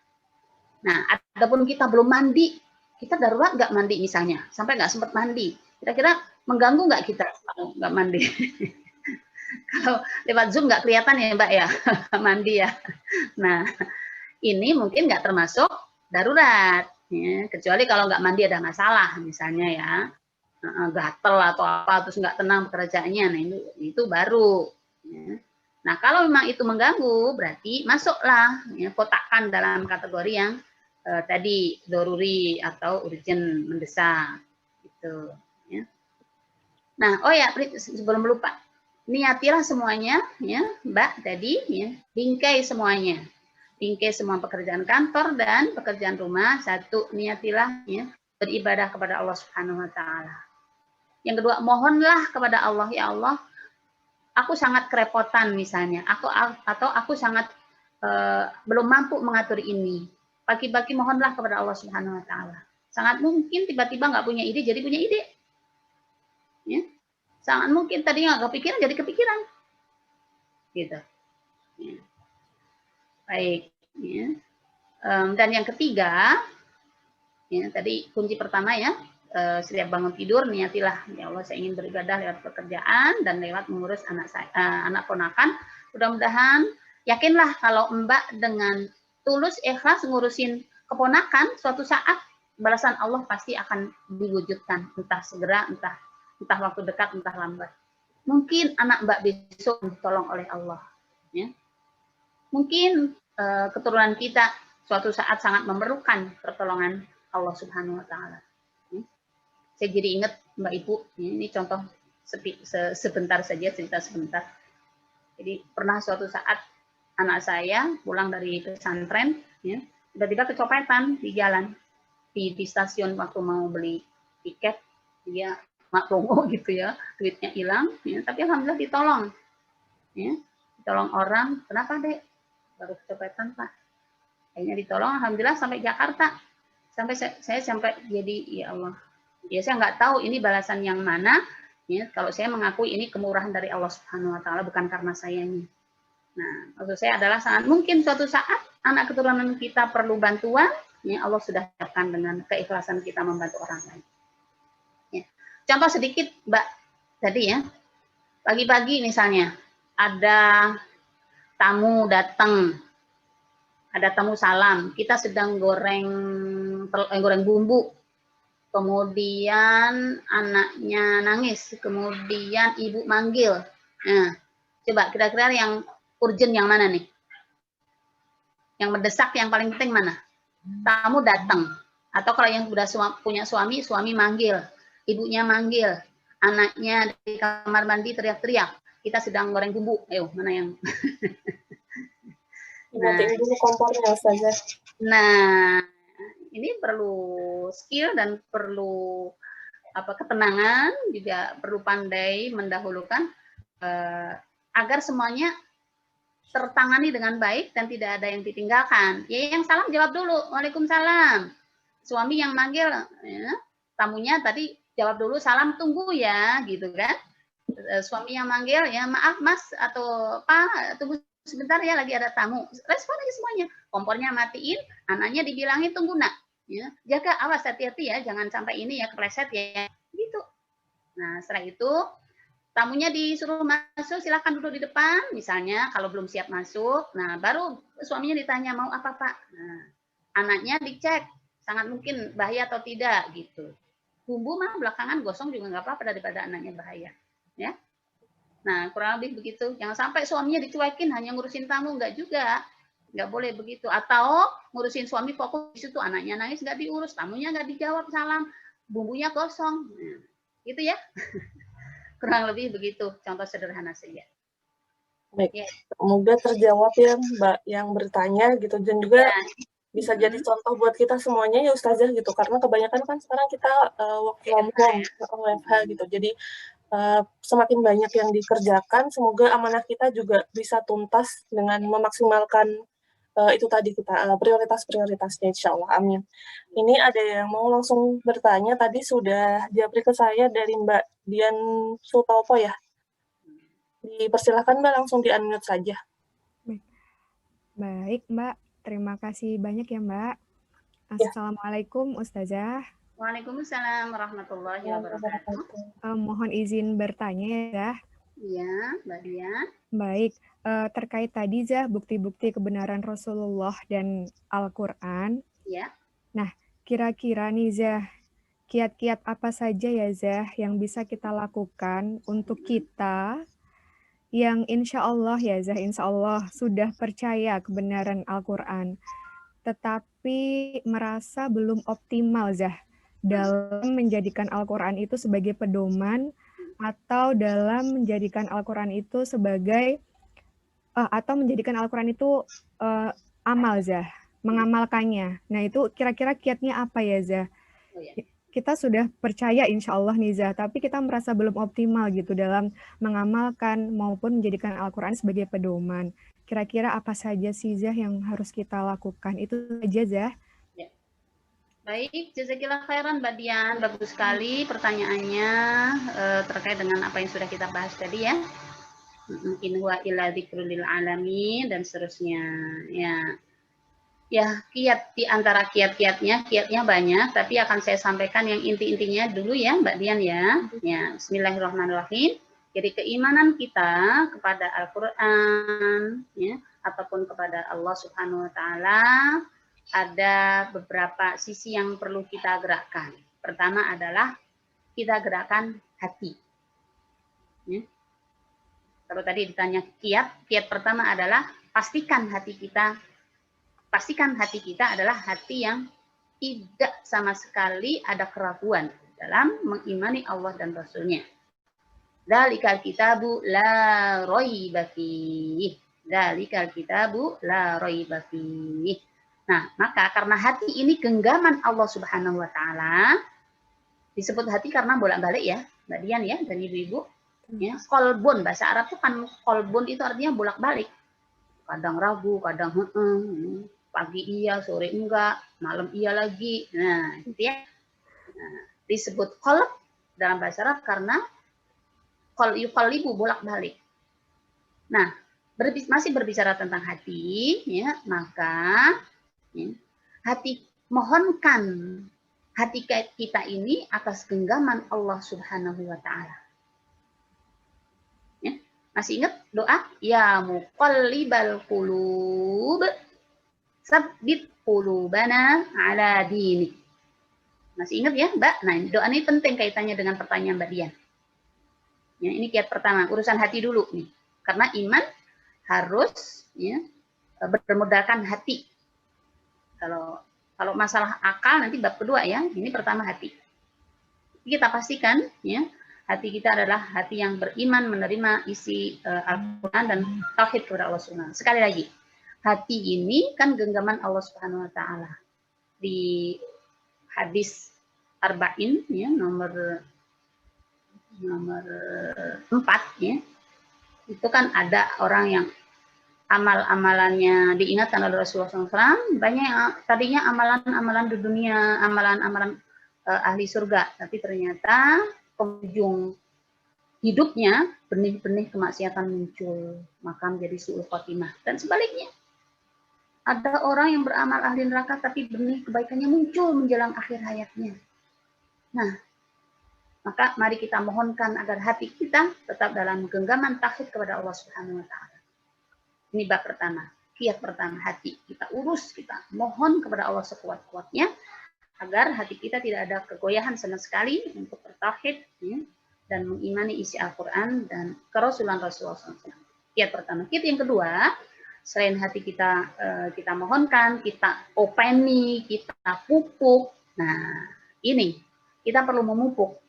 [SPEAKER 2] Nah, adapun kita belum mandi, kita darurat nggak mandi misalnya, sampai nggak sempat mandi, kira-kira mengganggu nggak kita kalau nggak mandi? Kalau lewat Zoom nggak kelihatan ya Mbak ya, mandi ya. Nah, ini mungkin nggak termasuk darurat, ya. Kecuali kalau nggak mandi ada masalah, misalnya ya, gatel atau apa, terus nggak tenang pekerjaannya, nah itu baru. Ya. Nah, kalau memang itu mengganggu, berarti masuklah, ya, kotakkan dalam kategori yang tadi, doruri atau urgent, mendesak. Gitu, ya. Nah, oh ya, sebelum lupa, niatilah semuanya, ya Mbak tadi, ya, bingkai semuanya, bingkai semua pekerjaan kantor dan pekerjaan rumah. Satu, niatilah ya beribadah kepada Allah Subhanahu Wa Taala. Yang kedua, mohonlah kepada Allah, ya Allah, aku sangat kerepotan misalnya, atau aku sangat belum mampu mengatur ini. Pagi-pagi mohonlah kepada Allah Subhanahu Wa Taala. Sangat mungkin tiba-tiba nggak punya ide, jadi punya ide. Ya. Sangat mungkin tadinya nggak kepikiran, jadi kepikiran. Gitu. Ya. Baik. Ya. Dan yang ketiga, ya, tadi kunci pertama ya, setiap bangun tidur niatilah, ya Allah saya ingin beribadah lewat pekerjaan dan lewat mengurus anak ponakan. Mudah-mudahan yakinlah kalau Mbak dengan tulus ikhlas ngurusin keponakan, suatu saat balasan Allah pasti akan diwujudkan, entah segera, entah waktu dekat, entah lambat. Mungkin anak Mbak besok ditolong oleh Allah. Ya. Mungkin keturunan kita suatu saat sangat memerlukan pertolongan Allah Subhanahu Wa Taala. Saya jadi ingat Mbak Ibu, ini contoh sebentar saja, cerita sebentar. Jadi pernah suatu saat anak saya pulang dari pesantren, ya, tiba-tiba kecopetan di jalan, di stasiun waktu mau beli tiket, dia maklongo gitu ya, duitnya hilang, ya, tapi alhamdulillah ditolong, ya, ditolong orang. Kenapa dek? Baru kecopetan Pak. Akhirnya ditolong, alhamdulillah sampai Jakarta, sampai saya sampai jadi ya Allah, ya saya nggak tahu ini balasan yang mana, ya, kalau saya mengakui ini kemurahan dari Allah Subhanahu Wa Taala, bukan karena sayanya. Nah, maksud saya adalah sangat mungkin suatu saat anak keturunan kita perlu bantuan, ya Allah sudah siapkan dengan keikhlasan kita membantu orang lain. Ya. Contoh sedikit, Mbak, tadi ya, pagi-pagi misalnya ada tamu datang, ada tamu salam, kita sedang goreng bumbu, kemudian anaknya nangis, kemudian ibu manggil. Nah, coba kira-kira yang urgent yang mana nih? Yang mendesak, yang paling penting mana? Tamu datang. Atau kalau yang sudah punya suami, suami manggil, ibunya manggil, anaknya di kamar mandi teriak-teriak, kita sedang goreng bumbu. Ayo, mana yang...
[SPEAKER 1] Matiin dulu kompornya saja.
[SPEAKER 2] Nah, ini perlu skill dan perlu ketenangan, juga perlu pandai mendahulukan agar semuanya tertangani dengan baik dan tidak ada yang ditinggalkan. Ya, yang salam jawab dulu, Waalaikumsalam. Suami yang manggil, ya, tamunya tadi jawab dulu, salam, tunggu ya, gitu kan. Suami yang manggil, ya maaf Mas atau Pak, tunggu sebentar ya, lagi ada tamu. Respon aja semuanya. Kompornya matiin, anaknya dibilangin tunggu nak. Ya, jaga, awas, hati-hati ya, jangan sampai ini ya kepleset ya, gitu. Nah, setelah itu tamunya disuruh masuk, silakan duduk di depan, misalnya kalau belum siap masuk. Nah, baru suaminya ditanya mau apa Pak. Nah, anaknya dicek, sangat mungkin bahaya atau tidak gitu. Bumbu mah belakangan gosong juga nggak apa-apa daripada anaknya bahaya. Ya. Nah, kurang lebih begitu. Jangan sampai suaminya dicuekin hanya ngurusin tamu, enggak juga. Enggak boleh begitu. Atau ngurusin suami fokus di situ, anaknya nangis enggak diurus, tamunya enggak dijawab salam, bumbunya kosong. Nah, gitu ya. Kurang lebih begitu. Contoh sederhana saja.
[SPEAKER 1] Baik,
[SPEAKER 2] Ya.
[SPEAKER 1] semoga terjawab ya Mbak yang bertanya gitu, dan juga
[SPEAKER 2] Ya.
[SPEAKER 1] bisa jadi contoh buat kita semuanya ya Ustazah gitu, karena kebanyakan kan sekarang kita work from home, WFH gitu. Jadi semakin banyak yang dikerjakan, semoga amanah kita juga bisa tuntas dengan memaksimalkan itu tadi kita prioritas-prioritasnya, insya Allah, amin. Ini ada yang mau langsung bertanya, tadi sudah japri ke saya dari Mbak Dian Sutopo ya. Dipersilahkan Mbak, langsung di-unmute saja.
[SPEAKER 4] Baik Mbak, terima kasih banyak ya Mbak. Assalamualaikum Ustazah.
[SPEAKER 2] Waalaikumsalam warahmatullahi wabarakatuh.
[SPEAKER 4] Mohon izin bertanya ya.
[SPEAKER 2] Iya, Mbak Dian.
[SPEAKER 4] Baik, terkait tadi Zah, bukti-bukti kebenaran Rasulullah dan Al-Quran.
[SPEAKER 2] Ya.
[SPEAKER 4] Nah, kira-kira nih Zah, kiat-kiat apa saja ya Zah yang bisa kita lakukan untuk kita yang insya Allah ya Zah, insya Allah sudah percaya kebenaran Al-Quran, tetapi merasa belum optimal Zah dalam menjadikan Al-Quran itu sebagai pedoman atau dalam menjadikan Al-Quran itu sebagai atau menjadikan Al-Quran itu amal Zah, mengamalkannya. Nah itu kira-kira kiatnya apa ya Zah?
[SPEAKER 2] Oh, ya.
[SPEAKER 4] Kita sudah percaya insya Allah nih Zah, tapi kita merasa belum optimal gitu dalam mengamalkan maupun menjadikan Al-Quran sebagai pedoman. Kira-kira apa saja sih Zah yang harus kita lakukan? Itu aja Zah.
[SPEAKER 2] Ya. Baik, jazakillah khairan Mbak Dian. Bagus sekali pertanyaannya terkait dengan apa yang sudah kita bahas tadi ya. In huwa illa dzikrul lil alamin dan seterusnya. Ya, kiat di antara kiatnya banyak, tapi akan saya sampaikan yang inti-intinya dulu ya, Mbak Dian ya. Ya, bismillahirrahmanirrahim. Jadi keimanan kita kepada Al-Qur'an ya, ataupun kepada Allah Subhanahu wa taala ada beberapa sisi yang perlu kita gerakkan. Pertama adalah kita gerakan hati. Ya. Kalau tadi ditanya kiat pertama adalah pastikan hati kita adalah hati yang tidak sama sekali ada keraguan dalam mengimani Allah dan Rasul-Nya. Dzalikal kitabu la raiba fiih. Dzalikal kitabu la raiba fiih. Nah, maka karena hati ini genggaman Allah Subhanahu wa taala, disebut hati karena bolak-balik ya, Mbak Dian ya, dan ibu-ibu. Ya, kolbun, bahasa Arab itu kan kolbun itu artinya bolak-balik. Kadang ragu, kadang pagi iya, sore enggak, malam iya lagi. Nah, gitu ya. Nah, disebut qalb dalam bahasa Arab karena yuqallibu bolak-balik. Nah, masih berbicara tentang hati, ya, maka ya, mohonkan hati kita ini atas genggaman Allah Subhanahu wa taala. Ya, masih ingat doa ya muqallibal qulub sabbit qulubana ala dinik. Masih ingat ya, Mbak? Nah, doa ini penting kaitannya dengan pertanyaan Mbak Dian. Ya, ini kiat pertama, urusan hati dulu nih. Karena iman harus ya, bermodalkan hati. Kalau masalah akal nanti bab kedua ya. Ini pertama hati. Kita pastikan ya, hati kita adalah hati yang beriman, menerima isi Al-Quran dan tauhid kepada Allah Subhanahu. Sekali lagi, hati ini kan genggaman Allah Subhanahu wa taala. Di hadis Arba'in ya, nomor 4 ya. Itu kan ada orang yang amal-amalannya diingatkan oleh Rasulullah SAW, banyak yang tadinya amalan-amalan di dunia, amalan-amalan ahli surga, tapi ternyata penghujung hidupnya benih-benih kemaksiatan muncul, maka menjadi su'ul khotimah. Dan sebaliknya, ada orang yang beramal ahli neraka tapi benih kebaikannya muncul menjelang akhir hayatnya. Nah, maka mari kita mohonkan agar hati kita tetap dalam genggaman tauhid kepada Allah Subhanahu wa taala. Ini bab pertama, kiat pertama, hati kita urus, kita mohon kepada Allah sekuat-kuatnya agar hati kita tidak ada kegoyahan sama sekali untuk bertauhid ya, dan mengimani isi Al-Quran dan kerasulan Rasulullah SAW. Kiat pertama. Kiat yang kedua, selain hati kita kita mohonkan, kita openi, kita pupuk. Nah, ini kita perlu memupuk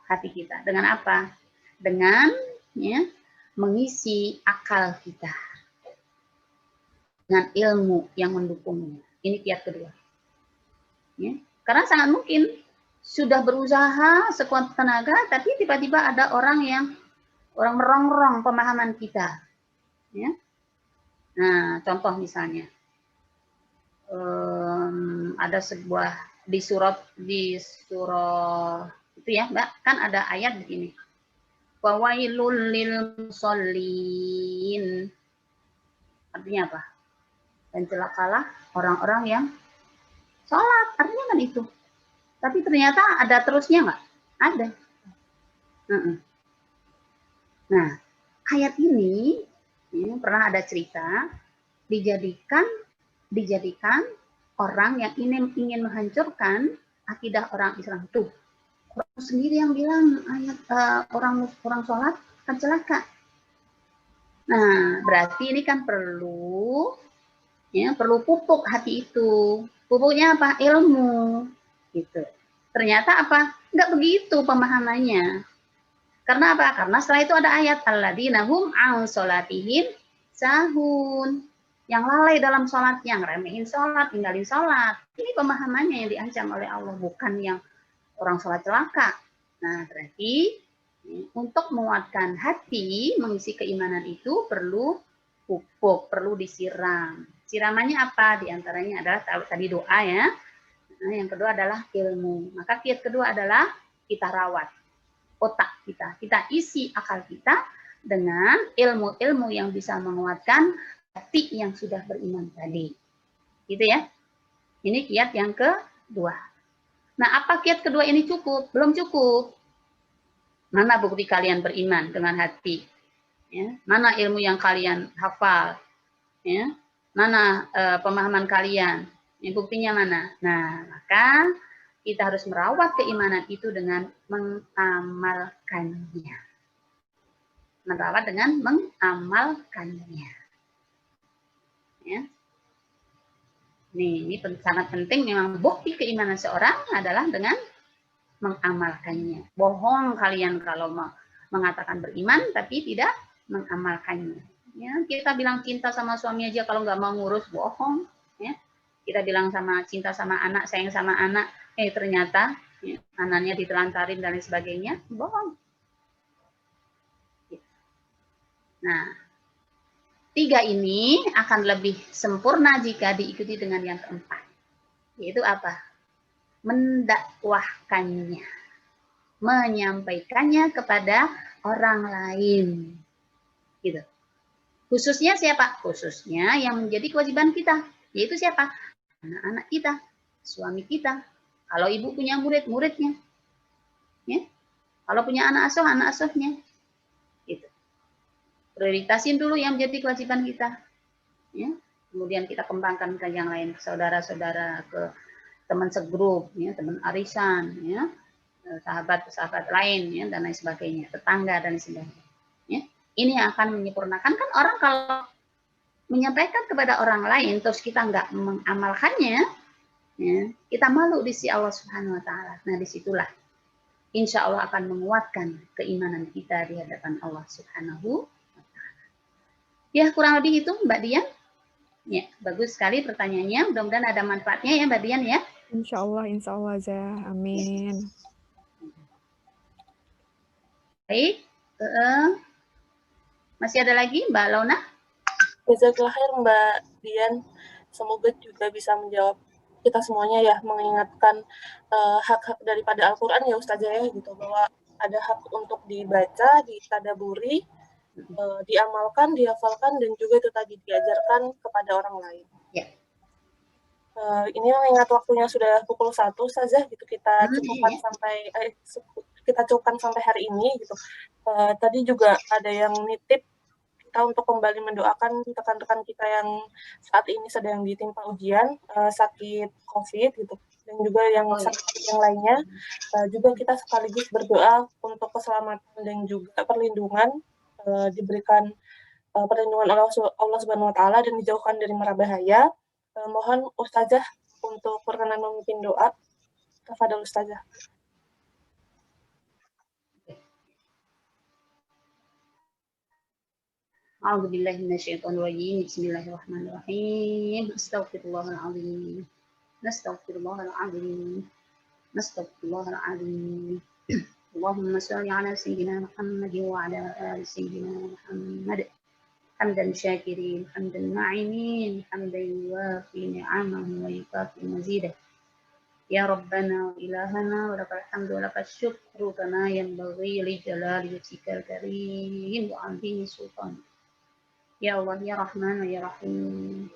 [SPEAKER 2] hati kita dengan apa? Dengan ya, mengisi akal kita dengan ilmu yang mendukungnya. Ini kiat kedua. Ya. Karena sangat mungkin sudah berusaha sekuat tenaga, tapi tiba-tiba ada orang merongrong pemahaman kita. Ya. Nah, contoh misalnya, ada sebuah di surah itu ya, Mbak, kan ada ayat begini. Wawailul lil musallin. Artinya apa? Dan celakalah orang-orang yang sholat. Artinya kan itu. Tapi ternyata ada terusnya nggak? Ada. Nah, ayat ini pernah ada cerita dijadikan orang yang ingin menghancurkan akidah orang Islam. Tuh, orang sendiri yang bilang ayat orang sholat kan celaka. Nah, berarti ini kan perlu pupuk hati itu. Pupuknya apa? Ilmu. Gitu. Ternyata apa? Enggak begitu pemahamannya. Karena apa? Karena setelah itu ada ayat alladzina hum an sholatihim sahun. Yang lalai dalam sholat, yang remehin sholat, tinggalin sholat. Ini pemahamannya yang diancam oleh Allah, bukan yang orang sholat celaka. Nah, berarti untuk menguatkan hati, mengisi keimanan itu perlu pupuk, perlu disiram. Siramannya apa? Di antaranya adalah tadi doa ya. Nah, yang kedua adalah ilmu. Maka kiat kedua adalah kita rawat otak kita. Kita isi akal kita dengan ilmu-ilmu yang bisa menguatkan hati yang sudah beriman tadi. Gitu ya. Ini kiat yang kedua. Nah, apa kiat kedua ini cukup? Belum cukup. Mana bukti kalian beriman dengan hati? Ya. Mana ilmu yang kalian hafal? Ya. Mana pemahaman kalian? Buktinya mana? Nah, maka kita harus merawat keimanan itu dengan mengamalkannya. Merawat dengan mengamalkannya. Ya. Ini sangat penting, memang bukti keimanan seorang adalah dengan mengamalkannya. Bohong kalian kalau mengatakan beriman tapi tidak mengamalkannya. Ya, kita bilang cinta sama suami aja kalau nggak mau ngurus, bohong. Ya. Kita bilang cinta sama anak, sayang sama anak, ternyata ya, anaknya ditelantarin dan lain sebagainya, bohong. Nah, 3 ini akan lebih sempurna jika diikuti dengan yang keempat. Yaitu apa? Mendakwahkannya. Menyampaikannya kepada orang lain. Gitu. Khususnya siapa? Khususnya yang menjadi kewajiban kita. Yaitu siapa? Anak-anak kita. Suami kita. Kalau ibu punya murid, muridnya. Ya? Kalau punya anak asuh, anak asuhnya. Gitu. Prioritasin dulu yang menjadi kewajiban kita. Ya. Kemudian kita kembangkan ke yang lain, ke saudara-saudara, ke teman segrup, ya, teman arisan, ya, sahabat-sahabat lain, ya, dan lain sebagainya, tetangga dan sebagainya. Ya. Ini akan menyempurnakan. Kan orang kalau menyampaikan kepada orang lain terus kita nggak mengamalkannya, ya, kita malu di sisi Allah Subhanahu Wa Taala. Nah, disitulah insya Allah akan menguatkan keimanan kita di hadapan Allah Subhanahu Wa Taala. Ya, kurang lebih itu Mbak Dian. Ya, bagus sekali pertanyaannya. Mudah-mudahan ada manfaatnya ya Mbak Dian ya.
[SPEAKER 4] Insya Allah, Zah. Amin.
[SPEAKER 2] Baik, masih ada lagi Mbak Launa?
[SPEAKER 1] Jazakallah khair Mbak Dian. Semoga juga bisa menjawab kita semuanya ya, mengingatkan hak-hak daripada Al-Quran ya Ustazah ya, gitu, bahwa ada hak untuk dibaca, ditadaburi, diamalkan, dihafalkan, dan juga itu tadi diajarkan kepada orang lain.
[SPEAKER 2] Ya.
[SPEAKER 1] Ini mengingat waktunya sudah pukul 1, Ustazah, gitu, kita cukupkan sampai hari ini gitu. Tadi juga ada yang nitip kita untuk kembali mendoakan rekan-rekan kita yang saat ini sedang ditimpa ujian, sakit COVID gitu. dan juga yang yang lainnya. Juga kita sekaligus berdoa untuk keselamatan dan juga perlindungan, diberikan perlindungan Allah Subhanahu wa Ta'ala dan dijauhkan dari mara bahaya. Mohon Ustazah untuk berkenan memimpin doa. Tafadhol Ustazah.
[SPEAKER 2] أعوذ بالله من الشيطان الرجيم بسم الله الرحمن الرحيم أستغفر الله العظيم نستغفر الله العظيم نستغفر الله العظيم اللهم صل على سيدنا محمد وعلى آل سيدنا محمد حمدا شاكرين حمدا ناعمين حمدا يوافي نعمه ويكافئ مزيده يا ربنا وإلهنا ولك الحمد ولك الشكر كما ينبغي لجلال وجهك الكريم وعظيم سلطانك يا الله يا رحمن يا رحيم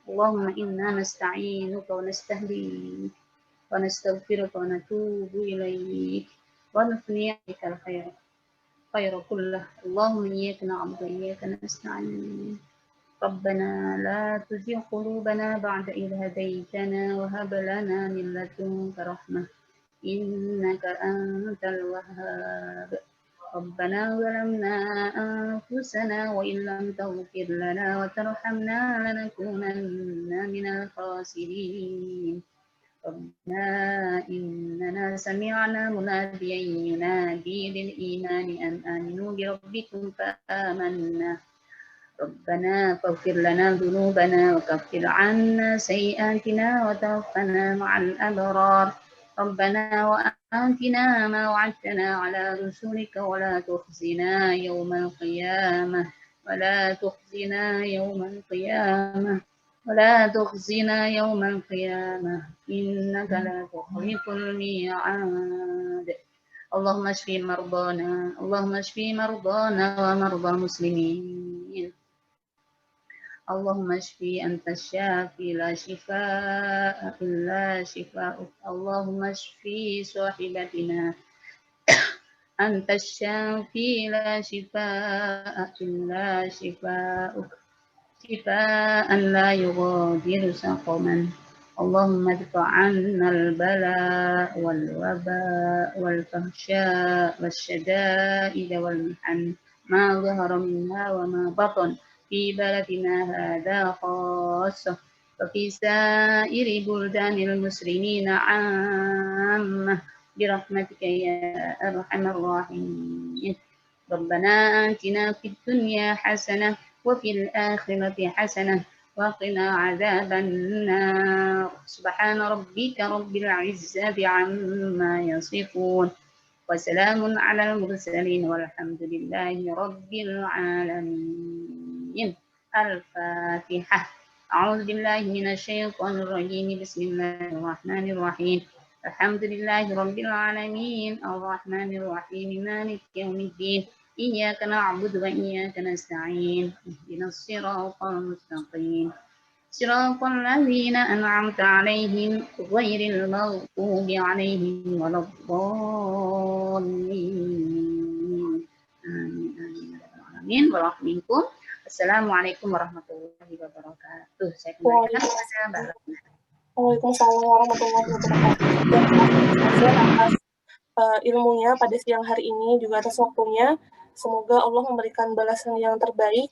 [SPEAKER 2] اللهم إنا نستعينك ونستهديك ونستغفرك ونتوب إليك ونثني عليك خير كله اللهم إياك نعبد وإياك نستعين ربنا لا تزغ قلوبنا بعد إذ هديتنا وهب لنا من لدنك رحمة إنك أنت الوهاب ربنا ظلمنا أنفسنا وإن لم تغفر لنا وترحمنا لنكونن من الخاسرين ربنا إننا سمعنا مناديا ينادي للإيمان أن آمنوا بربكم فآمنا ربنا فاغفر لنا ذنوبنا وكفر عنا سيئاتنا وتوفنا مع الأبرار ربنا وآتنا ما وعدتنا على رسلك ولا تخزنا يوم القيامة ولا تخزنا يوم القيامة ولا تخزنا يوم القيامة إنك لا تخلف الميعاد اللهم اشف مرضانا اللهم اشف مرضانا ومرضى المسلمين اللهم اشف أنت الشافي لا شفاء إلا شفاؤك اللهم اشف صاحبتنا أنت الشافي لا شفاء إلا شفاؤك شفاء لا يغادر سقما اللهم ادفع عنا البلاء والوباء والفحشاء والشدائد والمحن ما ظهر منها وما بطن في بلدنا هذا خاصة وفي سائر بلدان المسلمين عامة برحمتك يا أرحم الراحمين ربنا آتنا في الدنيا حسنة وفي الآخرة حسنة وقنا عذاب النار سبحان ربك رب العزة عما يصفون وسلام على المرسلين والحمد لله رب العالمين الفاتحة أعوذ بالله من الشيطان الرجيم بسم الله الرحمن الرحيم الحمد لله رب العالمين الرحمن الرحيم مالك يوم الدين إياك نعبد وإياك نستعين اهدنا الصراط المستقيم صراط الذين أنعمت عليهم غير المغضوب عليهم ولا الضالين آمين ورحمكم Assalamualaikum warahmatullahi wabarakatuh. Saya kembalikan kepada Mbak Ratna.
[SPEAKER 1] Waalaikumsalam warahmatullahi wabarakatuh. Atas ilmunya pada siang hari ini juga atas waktunya. Semoga Allah memberikan balasan yang terbaik